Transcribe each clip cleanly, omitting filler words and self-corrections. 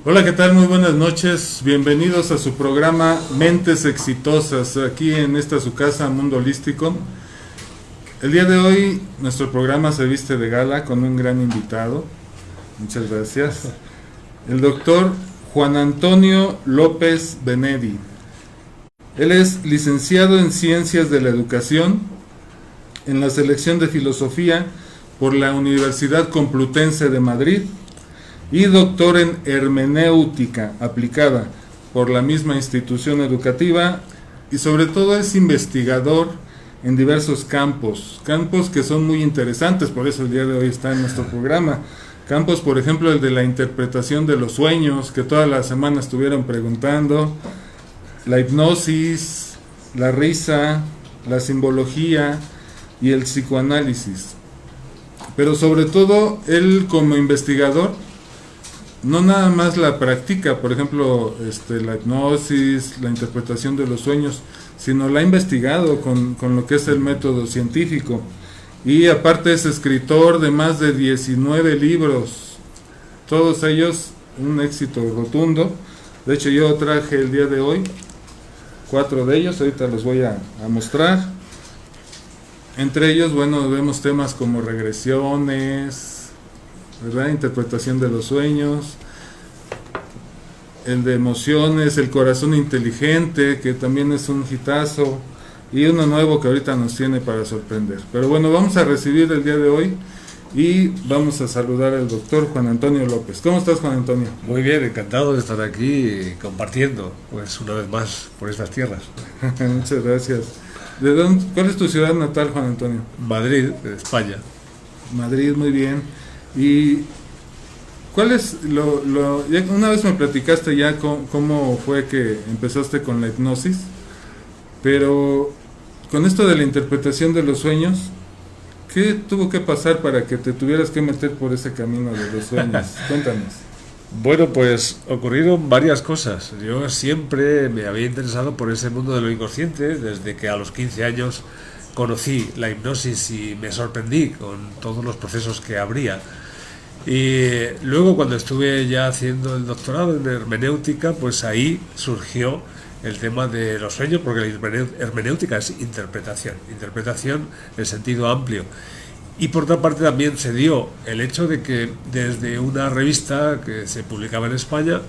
Hola, ¿qué tal? Muy buenas noches. Bienvenidos a su programa Mentes Exitosas, aquí en esta su casa, Mundo Holístico. El día de hoy nuestro programa se viste de gala con un gran invitado. Muchas gracias. El doctor Juan Antonio López Benedi. Él es licenciado en Ciencias de la Educación, en la selección de Filosofía por la Universidad Complutense de Madrid y doctor en Hermenéutica aplicada por la misma institución educativa, y sobre todo es investigador en diversos campos que son muy interesantes, por eso el día de hoy está en nuestro programa. Campos, por ejemplo, el de la interpretación de los sueños, que toda la semana estuvieron preguntando, la hipnosis, la risa, la simbología y el psicoanálisis. Pero sobre todo, él como investigador no nada más la practica, por ejemplo, la hipnosis, la interpretación de los sueños, sino la ha investigado con lo que es el método científico. Y aparte es escritor de más de 19 libros, todos ellos un éxito rotundo. De hecho, yo traje el día de hoy 4 de ellos, ahorita los voy a mostrar. Entre ellos, bueno, vemos temas como regresiones, ¿verdad? Interpretación de los sueños, el de emociones, el corazón inteligente, que también es un hitazo, y uno nuevo que ahorita nos tiene para sorprender. Pero bueno, vamos a recibir el día de hoy y vamos a saludar al doctor Juan Antonio López. ¿Cómo estás, Juan Antonio? Muy bien, encantado de estar aquí compartiendo, pues una vez más, por estas tierras. Muchas gracias. ¿De dónde, cuál es tu ciudad natal, Juan Antonio? Madrid, España. Madrid, muy bien. ¿Y cuál es una vez me platicaste ya cómo fue que empezaste con la hipnosis, pero con esto de la interpretación de los sueños, ¿qué tuvo que pasar para que te tuvieras que meter por ese camino de los sueños? Cuéntanos. Bueno, pues ocurrieron varias cosas. Yo siempre me había interesado por ese mundo de lo inconsciente, desde que a los 15 años conocí la hipnosis y me sorprendí con todos los procesos que habría. Y luego, cuando estuve ya haciendo el doctorado en hermenéutica, pues ahí surgió el tema de los sueños, porque la hermenéutica es interpretación en sentido amplio. Y por otra parte también se dio el hecho de que desde una revista que se publicaba en España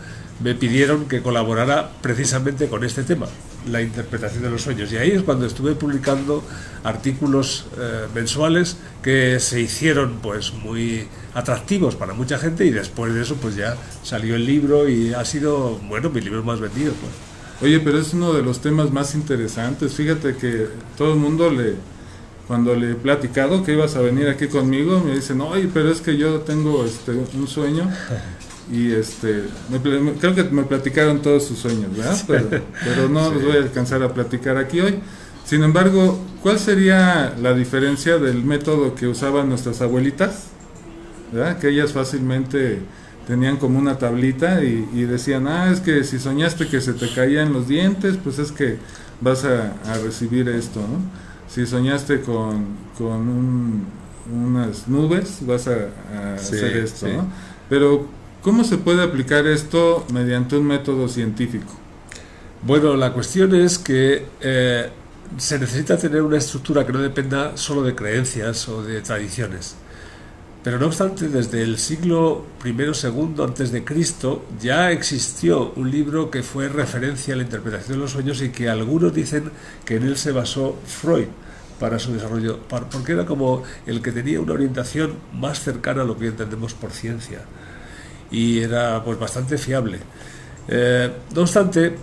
me pidieron que colaborara precisamente con este tema, la interpretación de los sueños. Y ahí es cuando estuve publicando artículos mensuales que se hicieron pues muy atractivos para mucha gente, y después de eso pues ya salió el libro y ha sido, bueno, mi libro más vendido, pues. Oye, pero es uno de los temas más interesantes. Fíjate que todo el mundo cuando le he platicado que ibas a venir aquí conmigo, me dicen, oye, pero es que yo tengo un sueño. Y creo que me platicaron todos sus sueños, ¿verdad? Pero no los voy a alcanzar a platicar aquí hoy. Sin embargo, ¿cuál sería la diferencia del método que usaban nuestras abuelitas? ¿Verdad? Que ellas fácilmente tenían como una tablita y decían, es que si soñaste que se te caían los dientes, pues es que vas a recibir esto, ¿no? Si soñaste con unas nubes, vas a hacer esto, ¿no? Pero ¿cómo se puede aplicar esto mediante un método científico? Bueno, la cuestión es que se necesita tener una estructura que no dependa solo de creencias o de tradiciones. Pero no obstante, desde el siglo I o II antes de Cristo ya existió un libro que fue referencia a la interpretación de los sueños, y que algunos dicen que en él se basó Freud para su desarrollo, porque era como el que tenía una orientación más cercana a lo que entendemos por ciencia, y era pues bastante fiable. No obstante,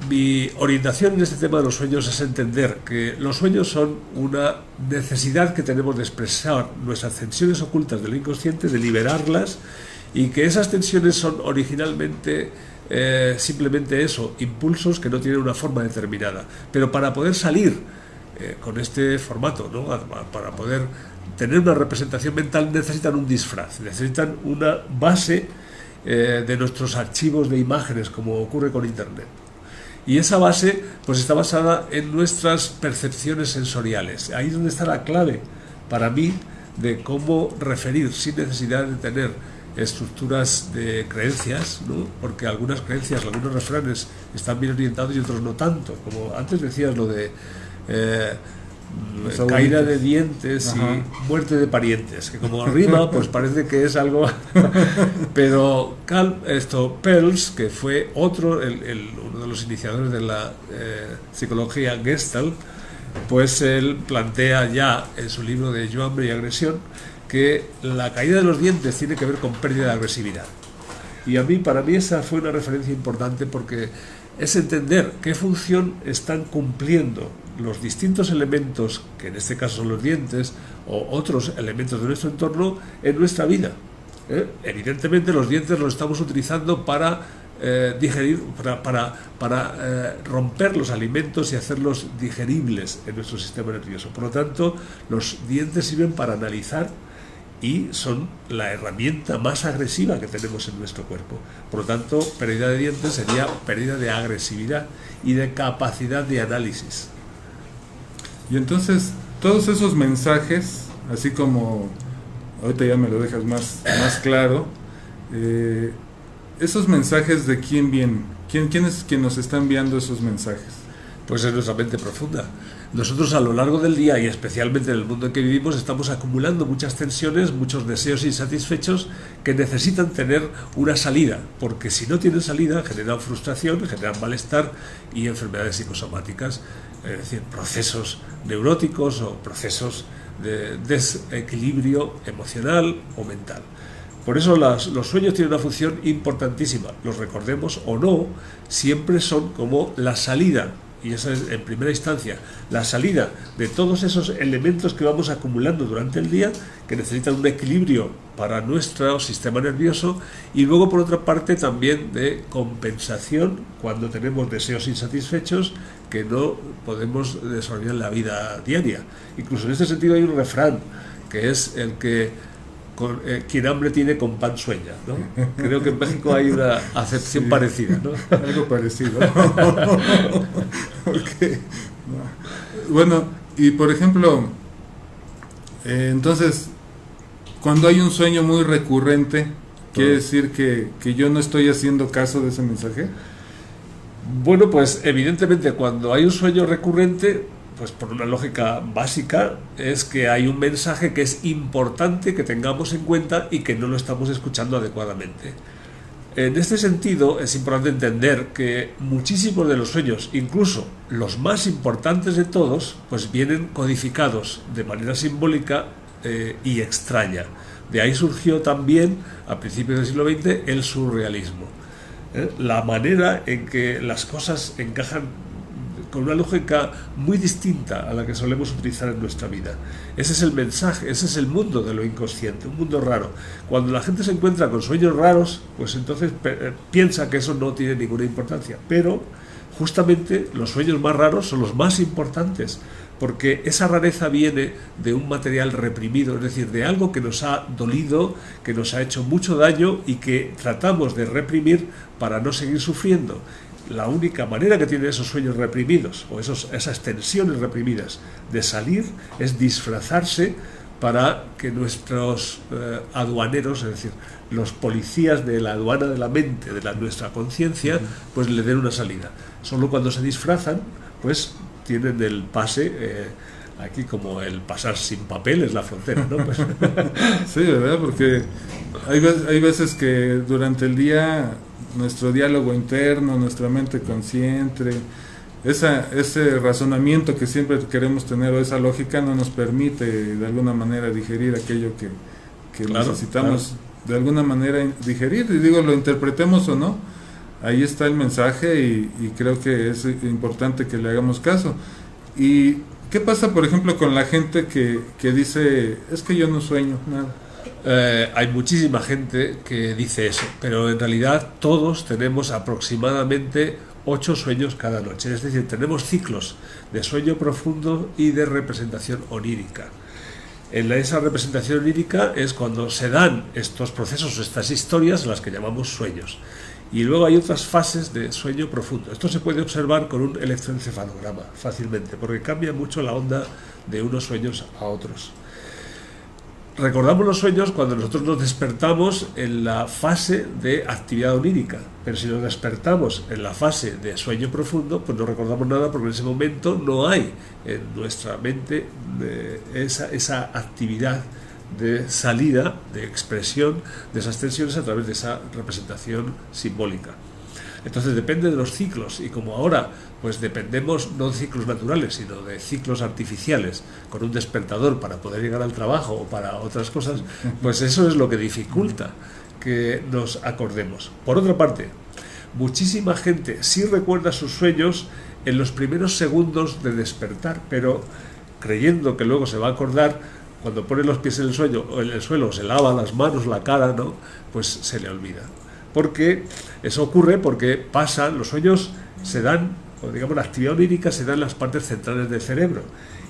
mi orientación en este tema de los sueños es entender que los sueños son una necesidad que tenemos de expresar nuestras tensiones ocultas del inconsciente, de liberarlas, y que esas tensiones son originalmente simplemente eso, impulsos que no tienen una forma determinada. Pero para poder salir con este formato, ¿no? Para poder tener una representación mental, necesitan un disfraz, necesitan una base de nuestros archivos de imágenes, como ocurre con Internet. Y esa base pues está basada en nuestras percepciones sensoriales. Ahí es donde está la clave para mí de cómo referir sin necesidad de tener estructuras de creencias, ¿no? Porque algunas creencias, algunos refranes están bien orientados y otros no tanto. Como antes decías lo de caída de dientes y muerte de parientes, que como rima, pues parece que es algo. Pero Peirce, que fue uno de los iniciadores de la psicología Gestalt, pues él plantea ya en su libro de Yo, hambre y agresión que la caída de los dientes tiene que ver con pérdida de agresividad. Y para mí esa fue una referencia importante, porque es entender qué función están cumpliendo los distintos elementos, que en este caso son los dientes, o otros elementos de nuestro entorno en nuestra vida. Evidentemente los dientes los estamos utilizando para digerir, para romper los alimentos y hacerlos digeribles en nuestro sistema nervioso. Por lo tanto, los dientes sirven para analizar y son la herramienta más agresiva que tenemos en nuestro cuerpo. Por lo tanto, pérdida de dientes sería pérdida de agresividad y de capacidad de análisis. Y entonces, todos esos mensajes, así como ahorita ya me lo dejas más claro, esos mensajes, ¿de quién vienen? ¿Quién es quien nos está enviando esos mensajes? Pues es nuestra mente profunda. Nosotros a lo largo del día, y especialmente en el mundo en que vivimos, estamos acumulando muchas tensiones, muchos deseos insatisfechos que necesitan tener una salida, porque si no tienen salida generan frustración, generan malestar y enfermedades psicosomáticas, es decir, procesos neuróticos o procesos de desequilibrio emocional o mental. Por eso los sueños tienen una función importantísima, los recordemos o no, siempre son como la salida. Y esa es, en primera instancia, la salida de todos esos elementos que vamos acumulando durante el día, que necesitan un equilibrio para nuestro sistema nervioso, y luego, por otra parte, también de compensación cuando tenemos deseos insatisfechos que no podemos desarrollar en la vida diaria. Incluso en este sentido hay un refrán, que es el que quien hambre tiene con pan sueña, ¿no? Creo que en México hay una acepción parecida, ¿no? Algo parecido. Okay. Bueno, y por ejemplo, entonces, cuando hay un sueño muy recurrente, ¿quiere decir que yo no estoy haciendo caso de ese mensaje? Bueno, pues evidentemente cuando hay un sueño recurrente, pues por una lógica básica, es que hay un mensaje que es importante que tengamos en cuenta y que no lo estamos escuchando adecuadamente. En este sentido, es importante entender que muchísimos de los sueños, incluso los más importantes de todos, pues vienen codificados de manera simbólica y extraña. De ahí surgió también, a principios del siglo XX, el surrealismo. La manera en que las cosas encajan con una lógica muy distinta a la que solemos utilizar en nuestra vida. Ese es el mensaje, ese es el mundo de lo inconsciente, un mundo raro. Cuando la gente se encuentra con sueños raros, pues entonces piensa que eso no tiene ninguna importancia. Pero justamente los sueños más raros son los más importantes, porque esa rareza viene de un material reprimido, es decir, de algo que nos ha dolido, que nos ha hecho mucho daño y que tratamos de reprimir para no seguir sufriendo. La única manera que tienen esos sueños reprimidos o esas tensiones reprimidas de salir es disfrazarse para que nuestros aduaneros, es decir, los policías de la aduana de la mente, de nuestra conciencia, pues le den una salida. Solo cuando se disfrazan, pues tienen el pase, aquí como el pasar sin papel es la frontera, ¿no? Pues. Sí, ¿verdad? Porque hay veces que durante el día nuestro diálogo interno, nuestra mente consciente, ese razonamiento que siempre queremos tener, o esa lógica, no nos permite de alguna manera digerir aquello que necesitamos de alguna manera digerir. Y digo, lo interpretemos o no, ahí está el mensaje y creo que es importante que le hagamos caso. ¿Y qué pasa, por ejemplo, con la gente que dice, es que yo no sueño nada? Hay muchísima gente que dice eso, pero en realidad todos tenemos aproximadamente 8 sueños cada noche, es decir, tenemos ciclos de sueño profundo y de representación onírica. Esa representación onírica es cuando se dan estos procesos, estas historias, las que llamamos sueños. Y luego hay otras fases de sueño profundo. Esto se puede observar con un electroencefalograma fácilmente, porque cambia mucho la onda de unos sueños a otros. recordamos los sueños cuando nosotros nos despertamos en la fase de actividad onírica, pero si nos despertamos en la fase de sueño profundo, pues no recordamos nada porque en ese momento no hay en nuestra mente esa actividad de salida, de expresión de esas tensiones a través de esa representación simbólica. Entonces depende de los ciclos, y como ahora pues dependemos no de ciclos naturales sino de ciclos artificiales con un despertador para poder llegar al trabajo o para otras cosas, pues eso es lo que dificulta que nos acordemos. Por otra parte, muchísima gente sí recuerda sus sueños en los primeros segundos de despertar, pero creyendo que luego se va a acordar cuando pone los pies en el suelo, se lava las manos, la cara, ¿no? Pues se le olvida. Porque eso ocurre porque los sueños se dan, o digamos la actividad onírica se da en las partes centrales del cerebro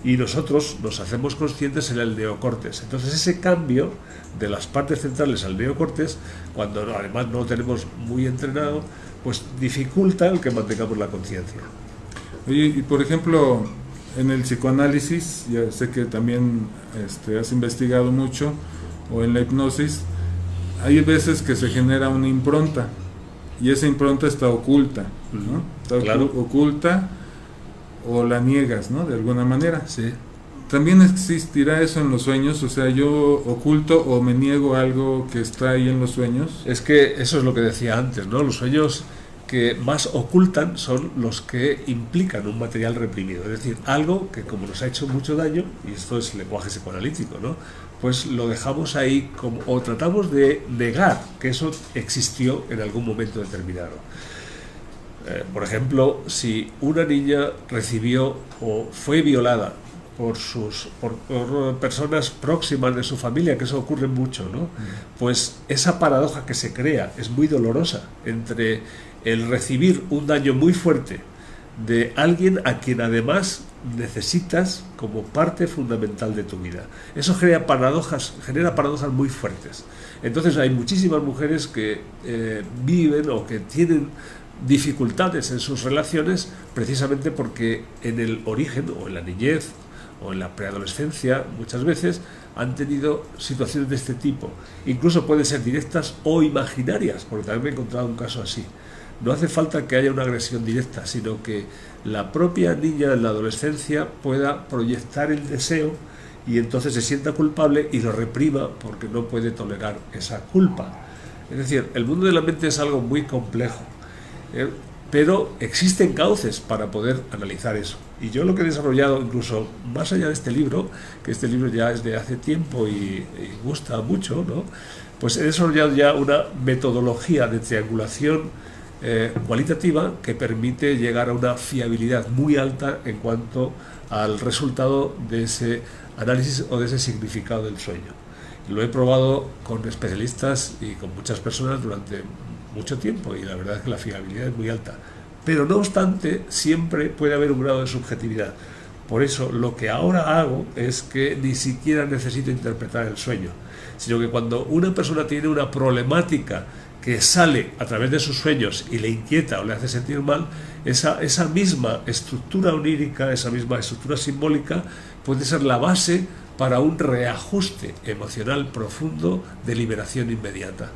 y nosotros nos hacemos conscientes en el neocortes. Entonces ese cambio de las partes centrales al neocortes, cuando además no lo tenemos muy entrenado, pues dificulta el que mantengamos la conciencia. Oye, y por ejemplo, en el psicoanálisis, ya sé que también has investigado mucho, o en la hipnosis, hay veces que se genera una impronta y esa impronta está oculta, ¿no? Está claro. Oculta o la niegas, ¿no? De alguna manera. Sí. ¿También existirá eso en los sueños? O sea, yo oculto o me niego algo que está ahí en los sueños. Es que eso es lo que decía antes, ¿no? Los sueños que más ocultan son los que implican un material reprimido, es decir, algo que como nos ha hecho mucho daño, y esto es lenguaje psicoanalítico, ¿no? Pues lo dejamos ahí o tratamos de negar que eso existió en algún momento determinado. Por ejemplo, si una niña recibió o fue violada por personas próximas de su familia, que eso ocurre mucho, ¿no? Pues esa paradoja que se crea es muy dolorosa entre el recibir un daño muy fuerte de alguien a quien además necesitas como parte fundamental de tu vida. Eso genera paradojas muy fuertes. Entonces hay muchísimas mujeres que viven o que tienen dificultades en sus relaciones precisamente porque en el origen o en la niñez o en la preadolescencia muchas veces han tenido situaciones de este tipo. Incluso pueden ser directas o imaginarias, porque también me he encontrado un caso así. No hace falta que haya una agresión directa, sino que la propia niña en la adolescencia pueda proyectar el deseo y entonces se sienta culpable y lo reprima porque no puede tolerar esa culpa. Es decir, el mundo de la mente es algo muy complejo, pero existen cauces para poder analizar eso. Y yo lo que he desarrollado, incluso más allá de este libro, que este libro ya es de hace tiempo y gusta mucho, ¿no? Pues he desarrollado ya una metodología de triangulación cualitativa que permite llegar a una fiabilidad muy alta en cuanto al resultado de ese análisis o de ese significado del sueño. Lo he probado con especialistas y con muchas personas durante mucho tiempo y la verdad es que la fiabilidad es muy alta. Pero no obstante, siempre puede haber un grado de subjetividad. Por eso lo que ahora hago es que ni siquiera necesito interpretar el sueño, sino que cuando una persona tiene una problemática que sale a través de sus sueños y le inquieta o le hace sentir mal, esa misma estructura onírica, esa misma estructura simbólica puede ser la base para un reajuste emocional profundo de liberación inmediata.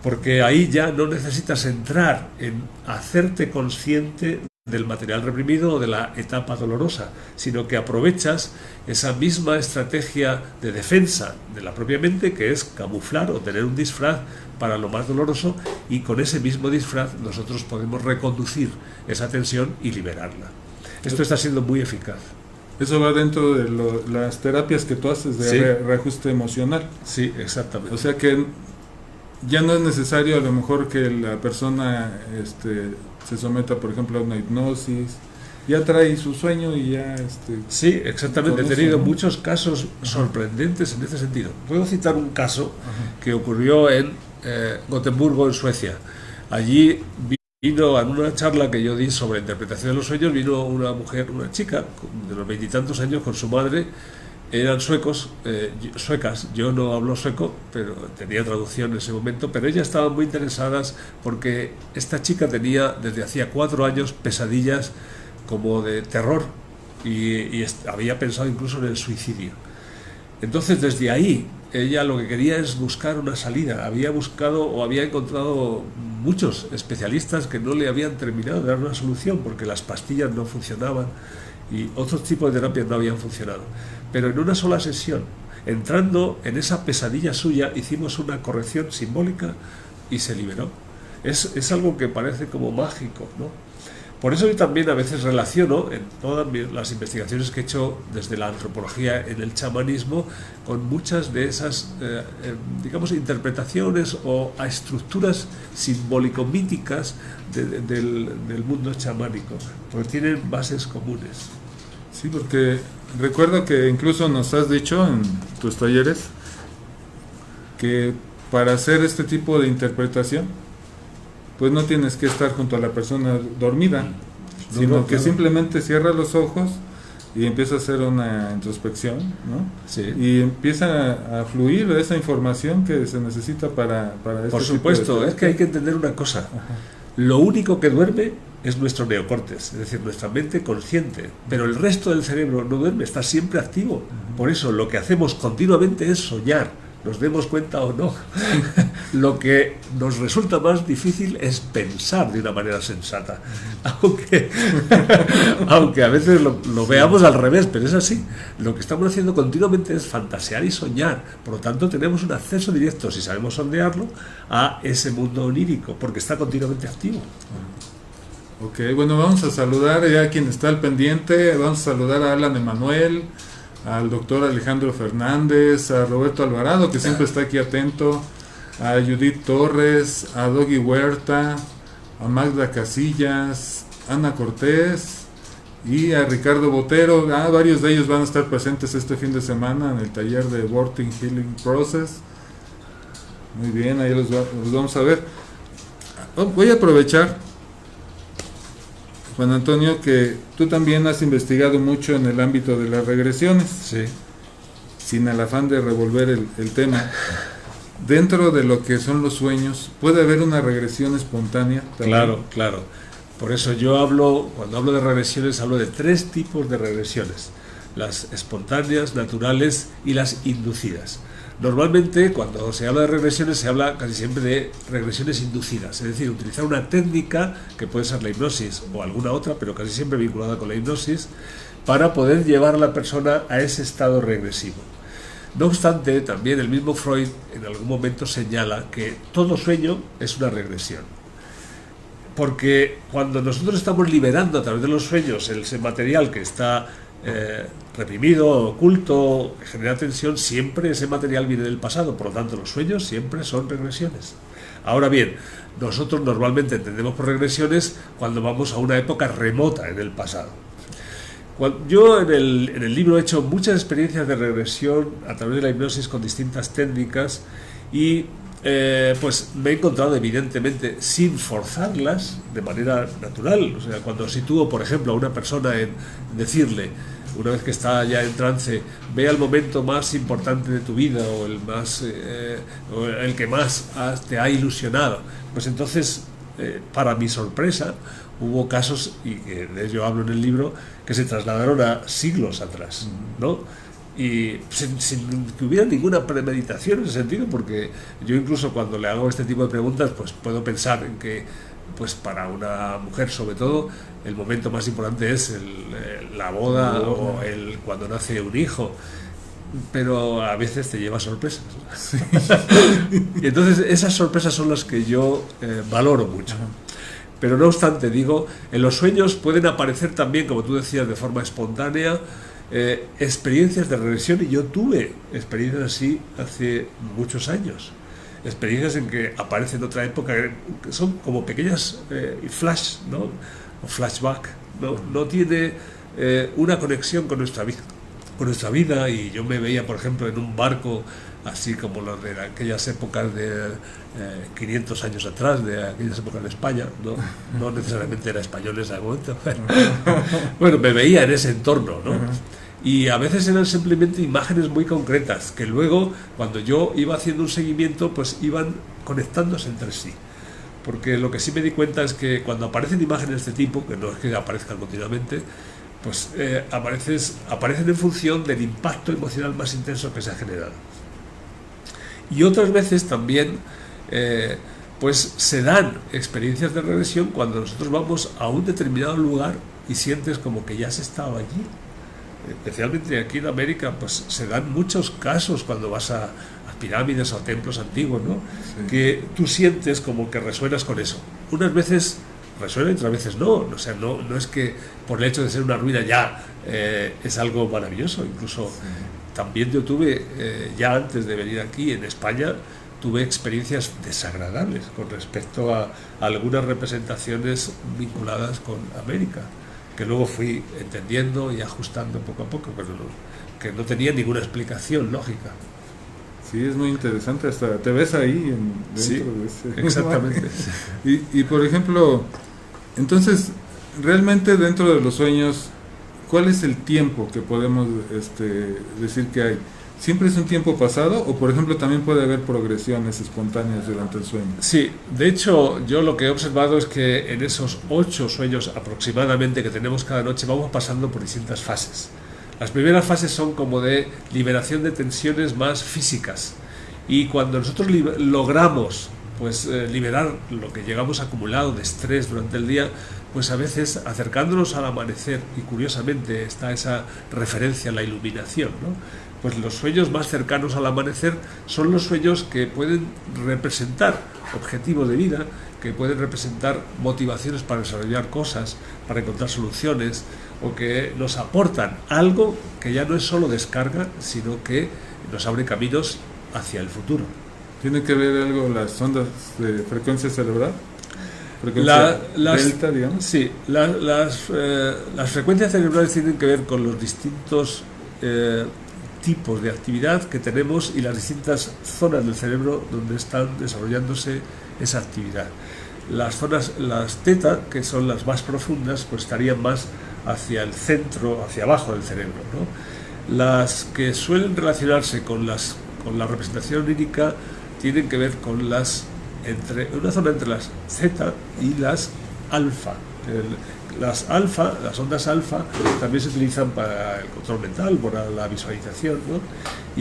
Porque ahí ya no necesitas entrar en hacerte consciente del material reprimido o de la etapa dolorosa, sino que aprovechas esa misma estrategia de defensa de la propia mente, que es camuflar o tener un disfraz para lo más doloroso, y con ese mismo disfraz nosotros podemos reconducir esa tensión y liberarla. Esto está siendo muy eficaz. Eso va dentro de las terapias que tú haces de Sí. reajuste emocional. Sí, exactamente. O sea que ya no es necesario a lo mejor que la persona se someta, por ejemplo, a una hipnosis, ya trae su sueño y ya... Sí, exactamente. He conoce, tenido ¿no? muchos casos sorprendentes en este sentido. Puedo citar un caso Ajá. que ocurrió en Gotemburgo, en Suecia. Allí vino a una charla que yo di sobre interpretación de los sueños, vino una mujer, una chica de los 20 y tantos años con su madre. Eran suecas, yo no hablo sueco, pero tenía traducción en ese momento, pero ellas estaban muy interesadas porque esta chica tenía desde hacía 4 años pesadillas como de terror y había pensado incluso en el suicidio. Entonces, desde ahí, ella lo que quería es buscar una salida. Había buscado o había encontrado muchos especialistas que no le habían terminado de dar una solución porque las pastillas no funcionaban y otros tipos de terapias no habían funcionado. Pero en una sola sesión, entrando en esa pesadilla suya, hicimos una corrección simbólica y se liberó. Es algo que parece como mágico, ¿no? Por eso yo también a veces relaciono en todas las investigaciones que he hecho desde la antropología en el chamanismo con muchas de esas, digamos, interpretaciones o a estructuras simbólico-míticas del mundo chamánico, porque tienen bases comunes. Sí, porque recuerdo que incluso nos has dicho en tus talleres que para hacer este tipo de interpretación pues no tienes que estar junto a la persona dormida, sino que simplemente cierra los ojos y empieza a hacer una introspección, ¿no? Sí. Y empieza a fluir esa información que se necesita para este Por supuesto, es que hay que entender una cosa. Ajá. Lo único que duerme es nuestro neocórtex, es decir, nuestra mente consciente, pero el resto del cerebro no duerme, está siempre activo. Por eso lo que hacemos continuamente es soñar, nos demos cuenta o no. Lo que nos resulta más difícil es pensar de una manera sensata, aunque a veces lo veamos al revés, pero es así. Lo que estamos haciendo continuamente es fantasear y soñar, por lo tanto tenemos un acceso directo, si sabemos sondearlo, a ese mundo onírico, porque está continuamente activo. Ok, bueno, vamos a saludar ya a quien está al pendiente. Vamos a saludar a Alan Emanuel, al doctor Alejandro Fernández, a Roberto Alvarado, que siempre está aquí atento, a Judith Torres, a Doggy Huerta, a Magda Casillas, Ana Cortés y a Ricardo Botero. Varios de ellos van a estar presentes este fin de semana en el taller de Working Healing Process. Muy bien, ahí los vamos a ver. Voy a aprovechar, Juan Antonio, que tú también has investigado mucho en el ámbito de las regresiones. Sí. Sin el afán de revolver el tema. Dentro de lo que son los sueños, ¿puede haber una regresión espontánea también? Claro. Por eso cuando hablo de regresiones, hablo de 3 tipos de regresiones: las espontáneas, naturales y las inducidas. Normalmente, cuando se habla de regresiones, se habla casi siempre de regresiones inducidas, es decir, utilizar una técnica que puede ser la hipnosis o alguna otra, pero casi siempre vinculada con la hipnosis, para poder llevar a la persona a ese estado regresivo. No obstante, también el mismo Freud en algún momento señala que todo sueño es una regresión. Porque cuando nosotros estamos liberando a través de los sueños ese material que está reprimido, oculto, que genera tensión, siempre ese material viene del pasado, por lo tanto los sueños siempre son regresiones. Ahora bien, nosotros normalmente entendemos por regresiones cuando vamos a una época remota en el pasado. Yo en el libro he hecho muchas experiencias de regresión a través de la hipnosis con distintas técnicas y pues me he encontrado evidentemente sin forzarlas de manera natural. O sea, cuando sitúo, por ejemplo, a una persona en decirle, una vez que está ya en trance, ve al momento más importante de tu vida o el que más te ha ilusionado, pues entonces, para mi sorpresa, hubo casos, y de ello hablo en el libro, que se trasladaron a siglos atrás, ¿no? Y sin que hubiera ninguna premeditación en ese sentido, porque yo incluso cuando le hago este tipo de preguntas, pues puedo pensar en que, pues para una mujer sobre todo, el momento más importante es la boda o cuando nace un hijo, pero a veces te lleva sorpresas. Sí. Y entonces esas sorpresas son las que yo valoro mucho. Pero no obstante, digo, en los sueños pueden aparecer también, como tú decías, de forma espontánea, experiencias de regresión, y yo tuve experiencias así hace muchos años. Experiencias en que aparecen en otra época, que son como pequeñas flash, ¿no? O flashback, no tiene una conexión con nuestra vida, y yo me veía, por ejemplo, en un barco así como los de aquellas épocas de 500 años atrás, de aquellas épocas de España, no necesariamente era español en ese momento. Bueno, me veía en ese entorno, ¿no? Y a veces eran simplemente imágenes muy concretas, que luego, cuando yo iba haciendo un seguimiento, pues iban conectándose entre sí. Porque lo que sí me di cuenta es que cuando aparecen imágenes de este tipo, que no es que aparezcan continuamente, pues aparecen en función del impacto emocional más intenso que se ha generado. Y otras veces también pues se dan experiencias de regresión cuando nosotros vamos a un determinado lugar y sientes como que ya has estado allí. Especialmente aquí en América, pues se dan muchos casos cuando vas a pirámides o a templos antiguos, ¿no? Sí. Que tú sientes como que resuenas con eso. Unas veces resuena y otras veces no. O sea, no es que por el hecho de ser una ruina ya es algo maravilloso. Incluso también yo tuve, ya antes de venir aquí en España, tuve experiencias desagradables con respecto a algunas representaciones vinculadas con América, que luego fui entendiendo y ajustando poco a poco, pero que no tenía ninguna explicación lógica. Sí, es muy interesante, hasta te ves ahí dentro sí, de ese... exactamente. y por ejemplo, entonces, realmente dentro de los sueños, ¿cuál es el tiempo que podemos decir que hay? ¿Siempre es un tiempo pasado o, por ejemplo, también puede haber progresiones espontáneas durante el sueño? Sí, de hecho, yo lo que he observado es que en esos 8 sueños aproximadamente que tenemos cada noche vamos pasando por distintas fases. Las primeras fases son como de liberación de tensiones más físicas, y cuando nosotros logramos pues liberar lo que llegamos acumulado de estrés durante el día, pues a veces acercándonos al amanecer, y curiosamente está esa referencia a la iluminación, ¿no? Pues los sueños más cercanos al amanecer son los sueños que pueden representar objetivos de vida, que pueden representar motivaciones para desarrollar cosas, para encontrar soluciones, o que nos aportan algo que ya no es solo descarga, sino que nos abre caminos hacia el futuro. ¿Tiene que ver algo las ondas de frecuencia cerebral? ¿Frecuencia delta, digamos? Sí, las frecuencias cerebrales tienen que ver con los distintos tipos de actividad que tenemos y las distintas zonas del cerebro donde están desarrollándose esa actividad. Las teta, que son las más profundas, pues estarían más hacia el centro, hacia abajo del cerebro, ¿no? Las que suelen relacionarse con la representación onírica tienen que ver con una zona entre las zeta y las alfa. Las ondas alfa también se utilizan para el control mental, para la visualización, ¿no?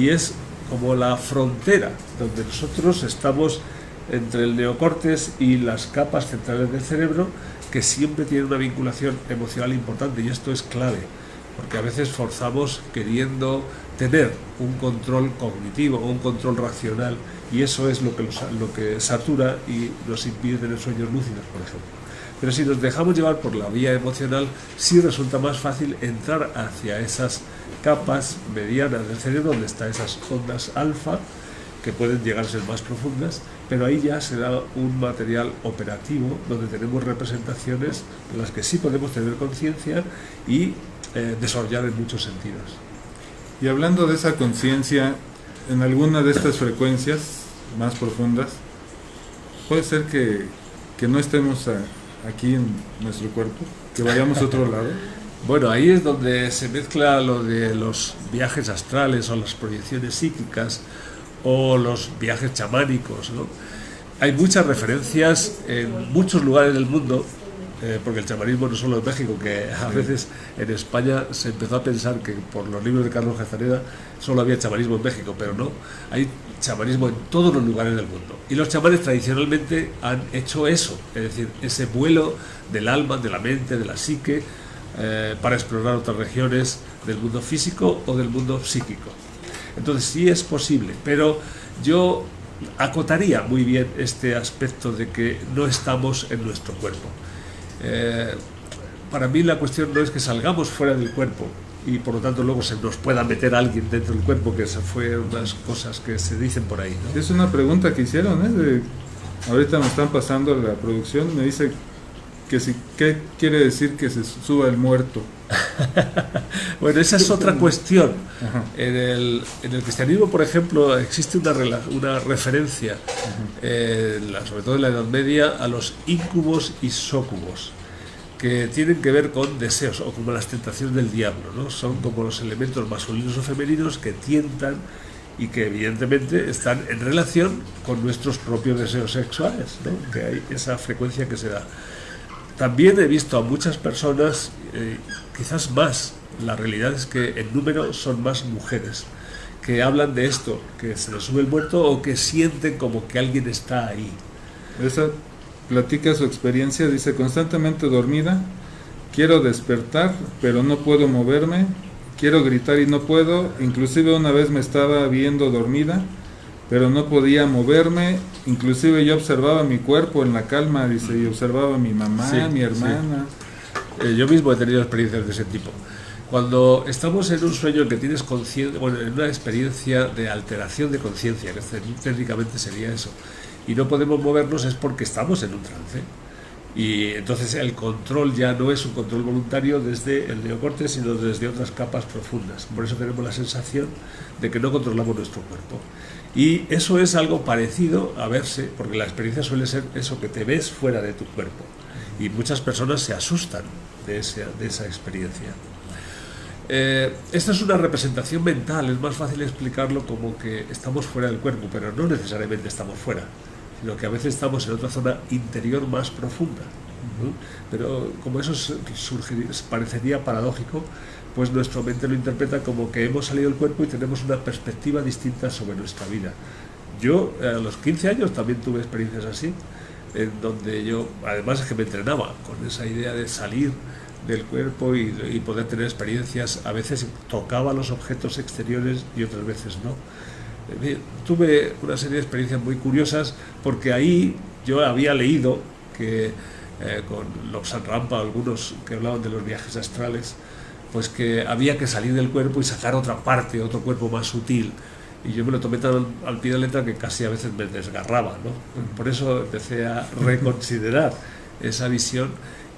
Y es como la frontera donde nosotros estamos entre el neocórtex y las capas centrales del cerebro, que siempre tienen una vinculación emocional importante, y esto es clave, porque a veces forzamos queriendo tener un control cognitivo o un control racional, y eso es lo que satura y nos impide tener sueños lúcidos, por ejemplo. Pero si nos dejamos llevar por la vía emocional, sí resulta más fácil entrar hacia esas capas medianas del cerebro, donde están esas ondas alfa, que pueden llegar a ser más profundas, pero ahí ya se da un material operativo donde tenemos representaciones de las que sí podemos tener conciencia y desarrollar en muchos sentidos. Y hablando de esa conciencia, en alguna de estas frecuencias más profundas, puede ser que no estemos aquí en nuestro cuerpo, que vayamos a otro lado. Bueno, ahí es donde se mezcla lo de los viajes astrales o las proyecciones psíquicas o los viajes chamánicos, ¿no? Hay muchas referencias en muchos lugares del mundo, porque el chamanismo no solo en México, que a veces en España se empezó a pensar que por los libros de Carlos Castaneda solo había chamanismo en México, pero no, hay chamanismo en todos los lugares del mundo. Y los chamanes tradicionalmente han hecho eso, es decir, ese vuelo del alma, de la mente, de la psique, para explorar otras regiones del mundo físico o del mundo psíquico. Entonces sí es posible, pero yo acotaría muy bien este aspecto de que no estamos en nuestro cuerpo. Para mí la cuestión no es que salgamos fuera del cuerpo y por lo tanto luego se nos pueda meter alguien dentro del cuerpo, que esas fueron unas cosas que se dicen por ahí, ¿no? Es una pregunta que hicieron, ahorita me están pasando la producción, me dice que si, ¿qué quiere decir que se suba el muerto? Bueno, esa es otra cuestión. En el cristianismo, por ejemplo, existe una referencia, sobre todo en la Edad Media, a los íncubos y sócubos, que tienen que ver con deseos o como las tentaciones del diablo, ¿no? Son como los elementos masculinos o femeninos que tientan y que evidentemente están en relación con nuestros propios deseos sexuales, ¿no? Que hay esa frecuencia que se da. también he visto a muchas personas, quizás más, la realidad es que en número son más mujeres, que hablan de esto, que se les sube el muerto o que sienten como que alguien está ahí. Esa platica su experiencia, dice: constantemente dormida, quiero despertar, pero no puedo moverme, quiero gritar y no puedo, inclusive una vez me estaba viendo dormida, pero no podía moverme, inclusive yo observaba mi cuerpo en la calma, dice, y observaba a mi mamá, Sí, mi hermana. Sí. Yo mismo he tenido experiencias de ese tipo. Cuando estamos en un sueño en que tienes conciencia, bueno, en una experiencia de alteración de conciencia, que técnicamente sería eso, y no podemos movernos, es porque estamos en un trance. Y entonces el control ya no es un control voluntario desde el neocórtex, sino desde otras capas profundas. Por eso tenemos la sensación de que no controlamos nuestro cuerpo. Y eso es algo parecido a verse, porque la experiencia suele ser eso, que te ves fuera de tu cuerpo. Y muchas personas se asustan de esa experiencia. Esta es una representación mental, es más fácil explicarlo como que estamos fuera del cuerpo, pero no necesariamente estamos fuera, sino que a veces estamos en otra zona interior más profunda, ¿no? Pero como eso parecería paradójico, pues nuestra mente lo interpreta como que hemos salido del cuerpo y tenemos una perspectiva distinta sobre nuestra vida. Yo a los 15 años también tuve experiencias así, en donde yo, además es que me entrenaba con esa idea de salir del cuerpo y poder tener experiencias. A veces tocaba los objetos exteriores y otras veces no. Tuve una serie de experiencias muy curiosas, porque ahí yo había leído que con Lobsang Rampa, algunos que hablaban de los viajes astrales, pues que había que salir del cuerpo y sacar otra parte, otro cuerpo más sutil. Y yo me lo tomé tan al pie de la letra que casi a veces me desgarraba, ¿no? Por eso empecé a reconsiderar esa visión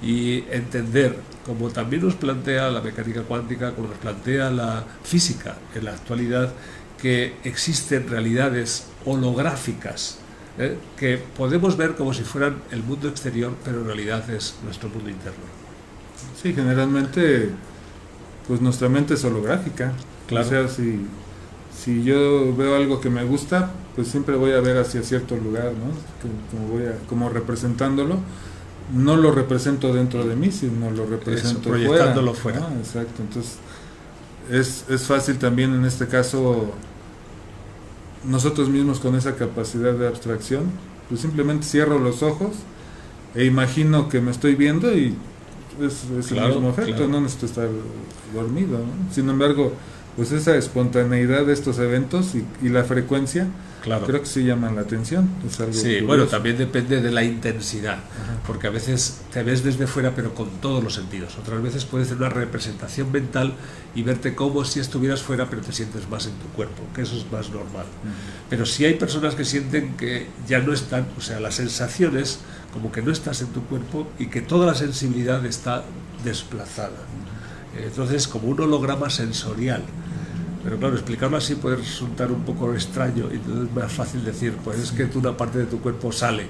y entender, como también nos plantea la mecánica cuántica, como nos plantea la física en la actualidad, que existen realidades holográficas, que podemos ver como si fueran el mundo exterior, pero en realidad es nuestro mundo interno. Sí, generalmente pues nuestra mente es holográfica. Claro. O sea, si yo veo algo que me gusta, pues siempre voy a ver hacia cierto lugar, ¿no? Como representándolo. No lo represento dentro de mí, sino lo represento proyectándolo fuera. ¿No? Exacto. Entonces es fácil también en este caso nosotros mismos, con esa capacidad de abstracción, pues simplemente cierro los ojos e imagino que me estoy viendo y es el mismo efecto, claro. No necesito estar dormido, ¿no? Sin embargo, pues esa espontaneidad de estos eventos y la frecuencia, claro, creo que sí llaman la atención. Es algo curioso. Bueno, también depende de la intensidad. Ajá. Porque a veces te ves desde fuera, pero con todos los sentidos. Otras veces puedes hacer una representación mental y verte como si estuvieras fuera, pero te sientes más en tu cuerpo, que eso es más normal. Pero sí hay personas que sienten que ya no están, o sea, la sensación es como que no estás en tu cuerpo y que toda la sensibilidad está desplazada. Entonces, como un holograma sensorial. Pero claro, explicarlo así puede resultar un poco extraño, y entonces es más fácil decir, pues es que una parte de tu cuerpo sale.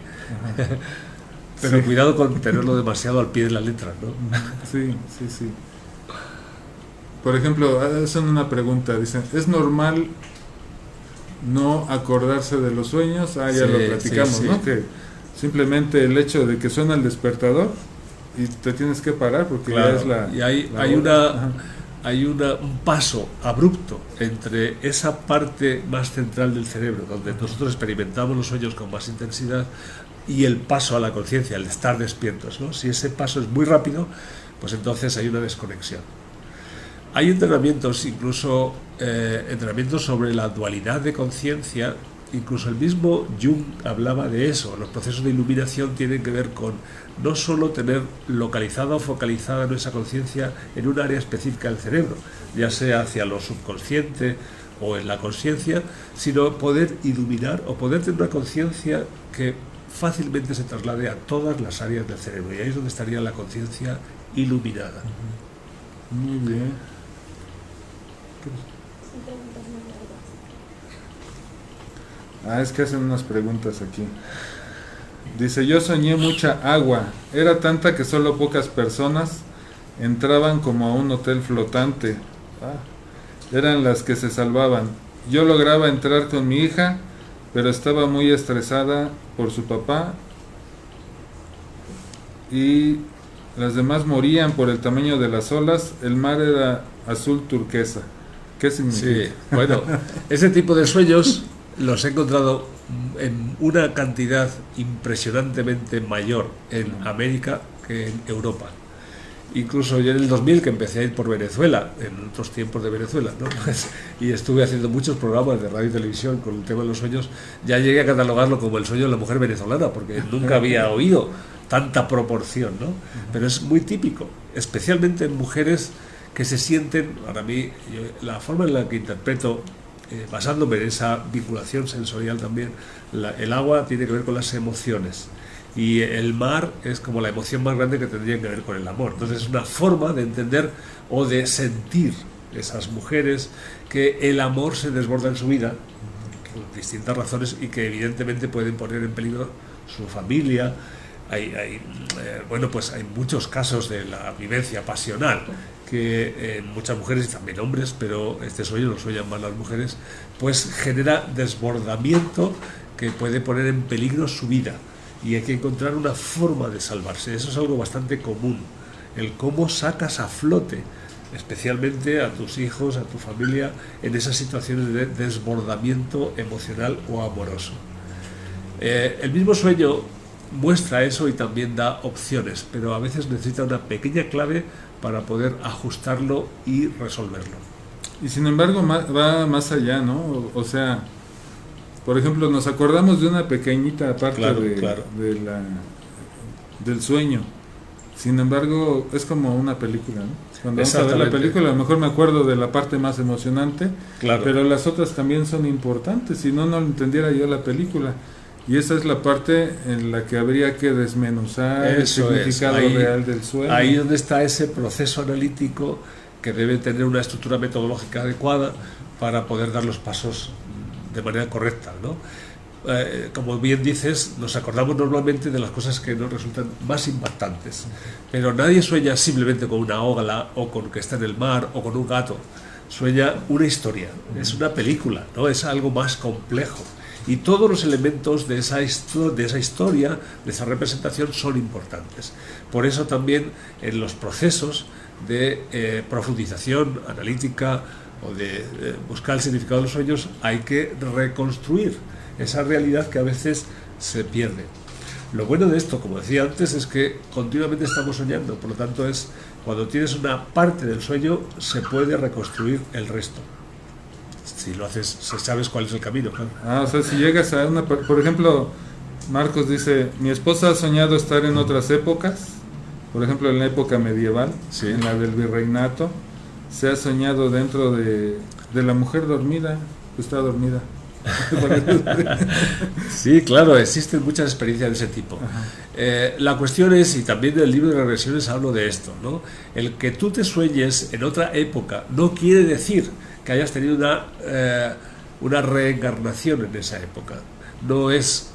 Pero sí, cuidado con tenerlo demasiado al pie de la letra, ¿no? Sí. Por ejemplo, hacen una pregunta, dicen, ¿es normal no acordarse de los sueños? Ya lo platicamos, ¿no? Que simplemente el hecho de que suena el despertador y te tienes que parar porque claro, ya es la... Y hay un paso abrupto entre esa parte más central del cerebro, donde nosotros experimentamos los sueños con más intensidad, y el paso a la conciencia, el de estar despiertos, ¿no? Si ese paso es muy rápido, pues entonces hay una desconexión. Hay entrenamientos, incluso entrenamientos sobre la dualidad de conciencia. Incluso el mismo Jung hablaba de eso. Los procesos de iluminación tienen que ver con no solo tener localizada o focalizada nuestra conciencia en un área específica del cerebro, ya sea hacia lo subconsciente o en la conciencia, sino poder iluminar o poder tener una conciencia que fácilmente se traslade a todas las áreas del cerebro, y ahí es donde estaría la conciencia iluminada. Muy bien. Es que hacen unas preguntas aquí. Dice, yo soñé mucha agua, era tanta que solo pocas personas entraban como a un hotel flotante. Eran las que se salvaban. Yo lograba entrar con mi hija, pero estaba muy estresada por su papá y las demás morían por el tamaño de las olas, el mar era azul turquesa. ¿Qué significa? Sí, bueno, ese tipo de sueños los he encontrado en una cantidad impresionantemente mayor en América que en Europa. Incluso yo en el 2000, que empecé a ir por Venezuela, en otros tiempos de Venezuela, ¿no? Pues, y estuve haciendo muchos programas de radio y televisión con el tema de los sueños, ya llegué a catalogarlo como el sueño de la mujer venezolana, porque nunca había oído tanta proporción, ¿no? Pero es muy típico, especialmente en mujeres que se sienten, para mí, la forma en la que interpreto, basándome en esa vinculación sensorial también, el agua tiene que ver con las emociones. Y el mar es como la emoción más grande que tendría que ver con el amor. Entonces es una forma de entender o de sentir esas mujeres que el amor se desborda en su vida por distintas razones y que evidentemente pueden poner en peligro su familia. Bueno, pues hay muchos casos de la vivencia pasional que en muchas mujeres y también hombres, pero este sueño lo sueñan más las mujeres, pues genera desbordamiento que puede poner en peligro su vida. Y hay que encontrar una forma de salvarse. Eso es algo bastante común, el cómo sacas a flote especialmente a tus hijos, a tu familia, en esas situaciones de desbordamiento emocional o amoroso. El mismo sueño muestra eso y también da opciones, pero a veces necesita una pequeña clave para poder ajustarlo y resolverlo. Y sin embargo va más allá, ¿no? O sea, por ejemplo, nos acordamos de una pequeñita parte del sueño. Sin embargo, es como una película, ¿no? Cuando vamos a ver la película, a lo mejor me acuerdo de la parte más emocionante, pero las otras también son importantes, si no, no entendiera yo la película. Y esa es la parte en la que habría que desmenuzar el significado real del sueño. Ahí donde está ese proceso analítico que debe tener una estructura metodológica adecuada para poder dar los pasos de manera correcta, ¿no? Como bien dices, nos acordamos normalmente de las cosas que nos resultan más impactantes, pero nadie sueña simplemente con una ógala o con que está en el mar o con un gato. Sueña una historia, es una película, ¿no? Es algo más complejo. Y todos los elementos de esa historia, de esa representación, son importantes. Por eso también en los procesos de profundización analítica o de buscar el significado de los sueños, hay que reconstruir esa realidad que a veces se pierde. Lo bueno de esto, como decía antes, es que continuamente estamos soñando, por lo tanto cuando tienes una parte del sueño se puede reconstruir el resto. Si lo haces, si sabes cuál es el camino, claro. O sea, si llegas a una... Por ejemplo, Marcos dice, mi esposa ha soñado estar en otras épocas, por ejemplo en la época medieval, en la del virreinato, se ha soñado dentro de la mujer dormida, que está dormida. Sí, claro, existen muchas experiencias de ese tipo. La cuestión es, y también en el libro de regresiones hablo de esto, ¿no? El que tú te sueñes en otra época no quiere decir que hayas tenido una reencarnación en esa época. No es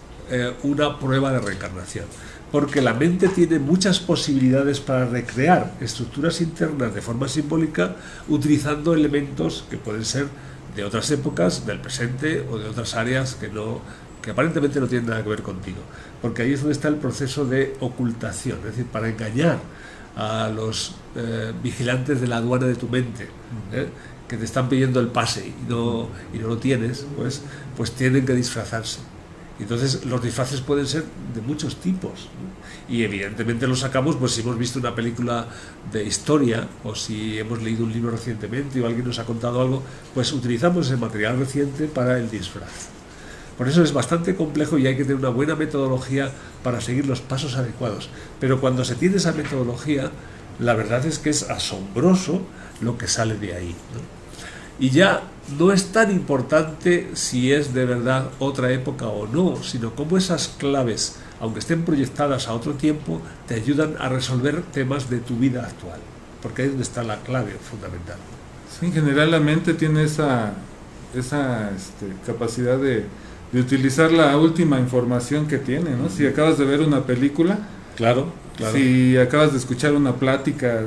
una prueba de reencarnación, porque la mente tiene muchas posibilidades para recrear estructuras internas de forma simbólica utilizando elementos que pueden ser de otras épocas, del presente o de otras áreas que aparentemente no tienen nada que ver contigo, porque ahí es donde está el proceso de ocultación, es decir, para engañar a los vigilantes de la aduana de tu mente, que te están pidiendo el pase y no lo tienes, pues tienen que disfrazarse. Entonces los disfraces pueden ser de muchos tipos, ¿no? Y evidentemente los sacamos pues si hemos visto una película de historia o si hemos leído un libro recientemente o alguien nos ha contado algo, pues utilizamos ese material reciente para el disfraz. Por eso es bastante complejo y hay que tener una buena metodología para seguir los pasos adecuados. Pero cuando se tiene esa metodología, la verdad es que es asombroso lo que sale de ahí, ¿no? Y ya no es tan importante si es de verdad otra época o no, sino cómo esas claves, aunque estén proyectadas a otro tiempo, te ayudan a resolver temas de tu vida actual, porque ahí es donde está la clave fundamental. Sí, en general la mente tiene esa capacidad de utilizar la última información que tiene, ¿no? Si acabas de ver una película, claro. Si acabas de escuchar una plática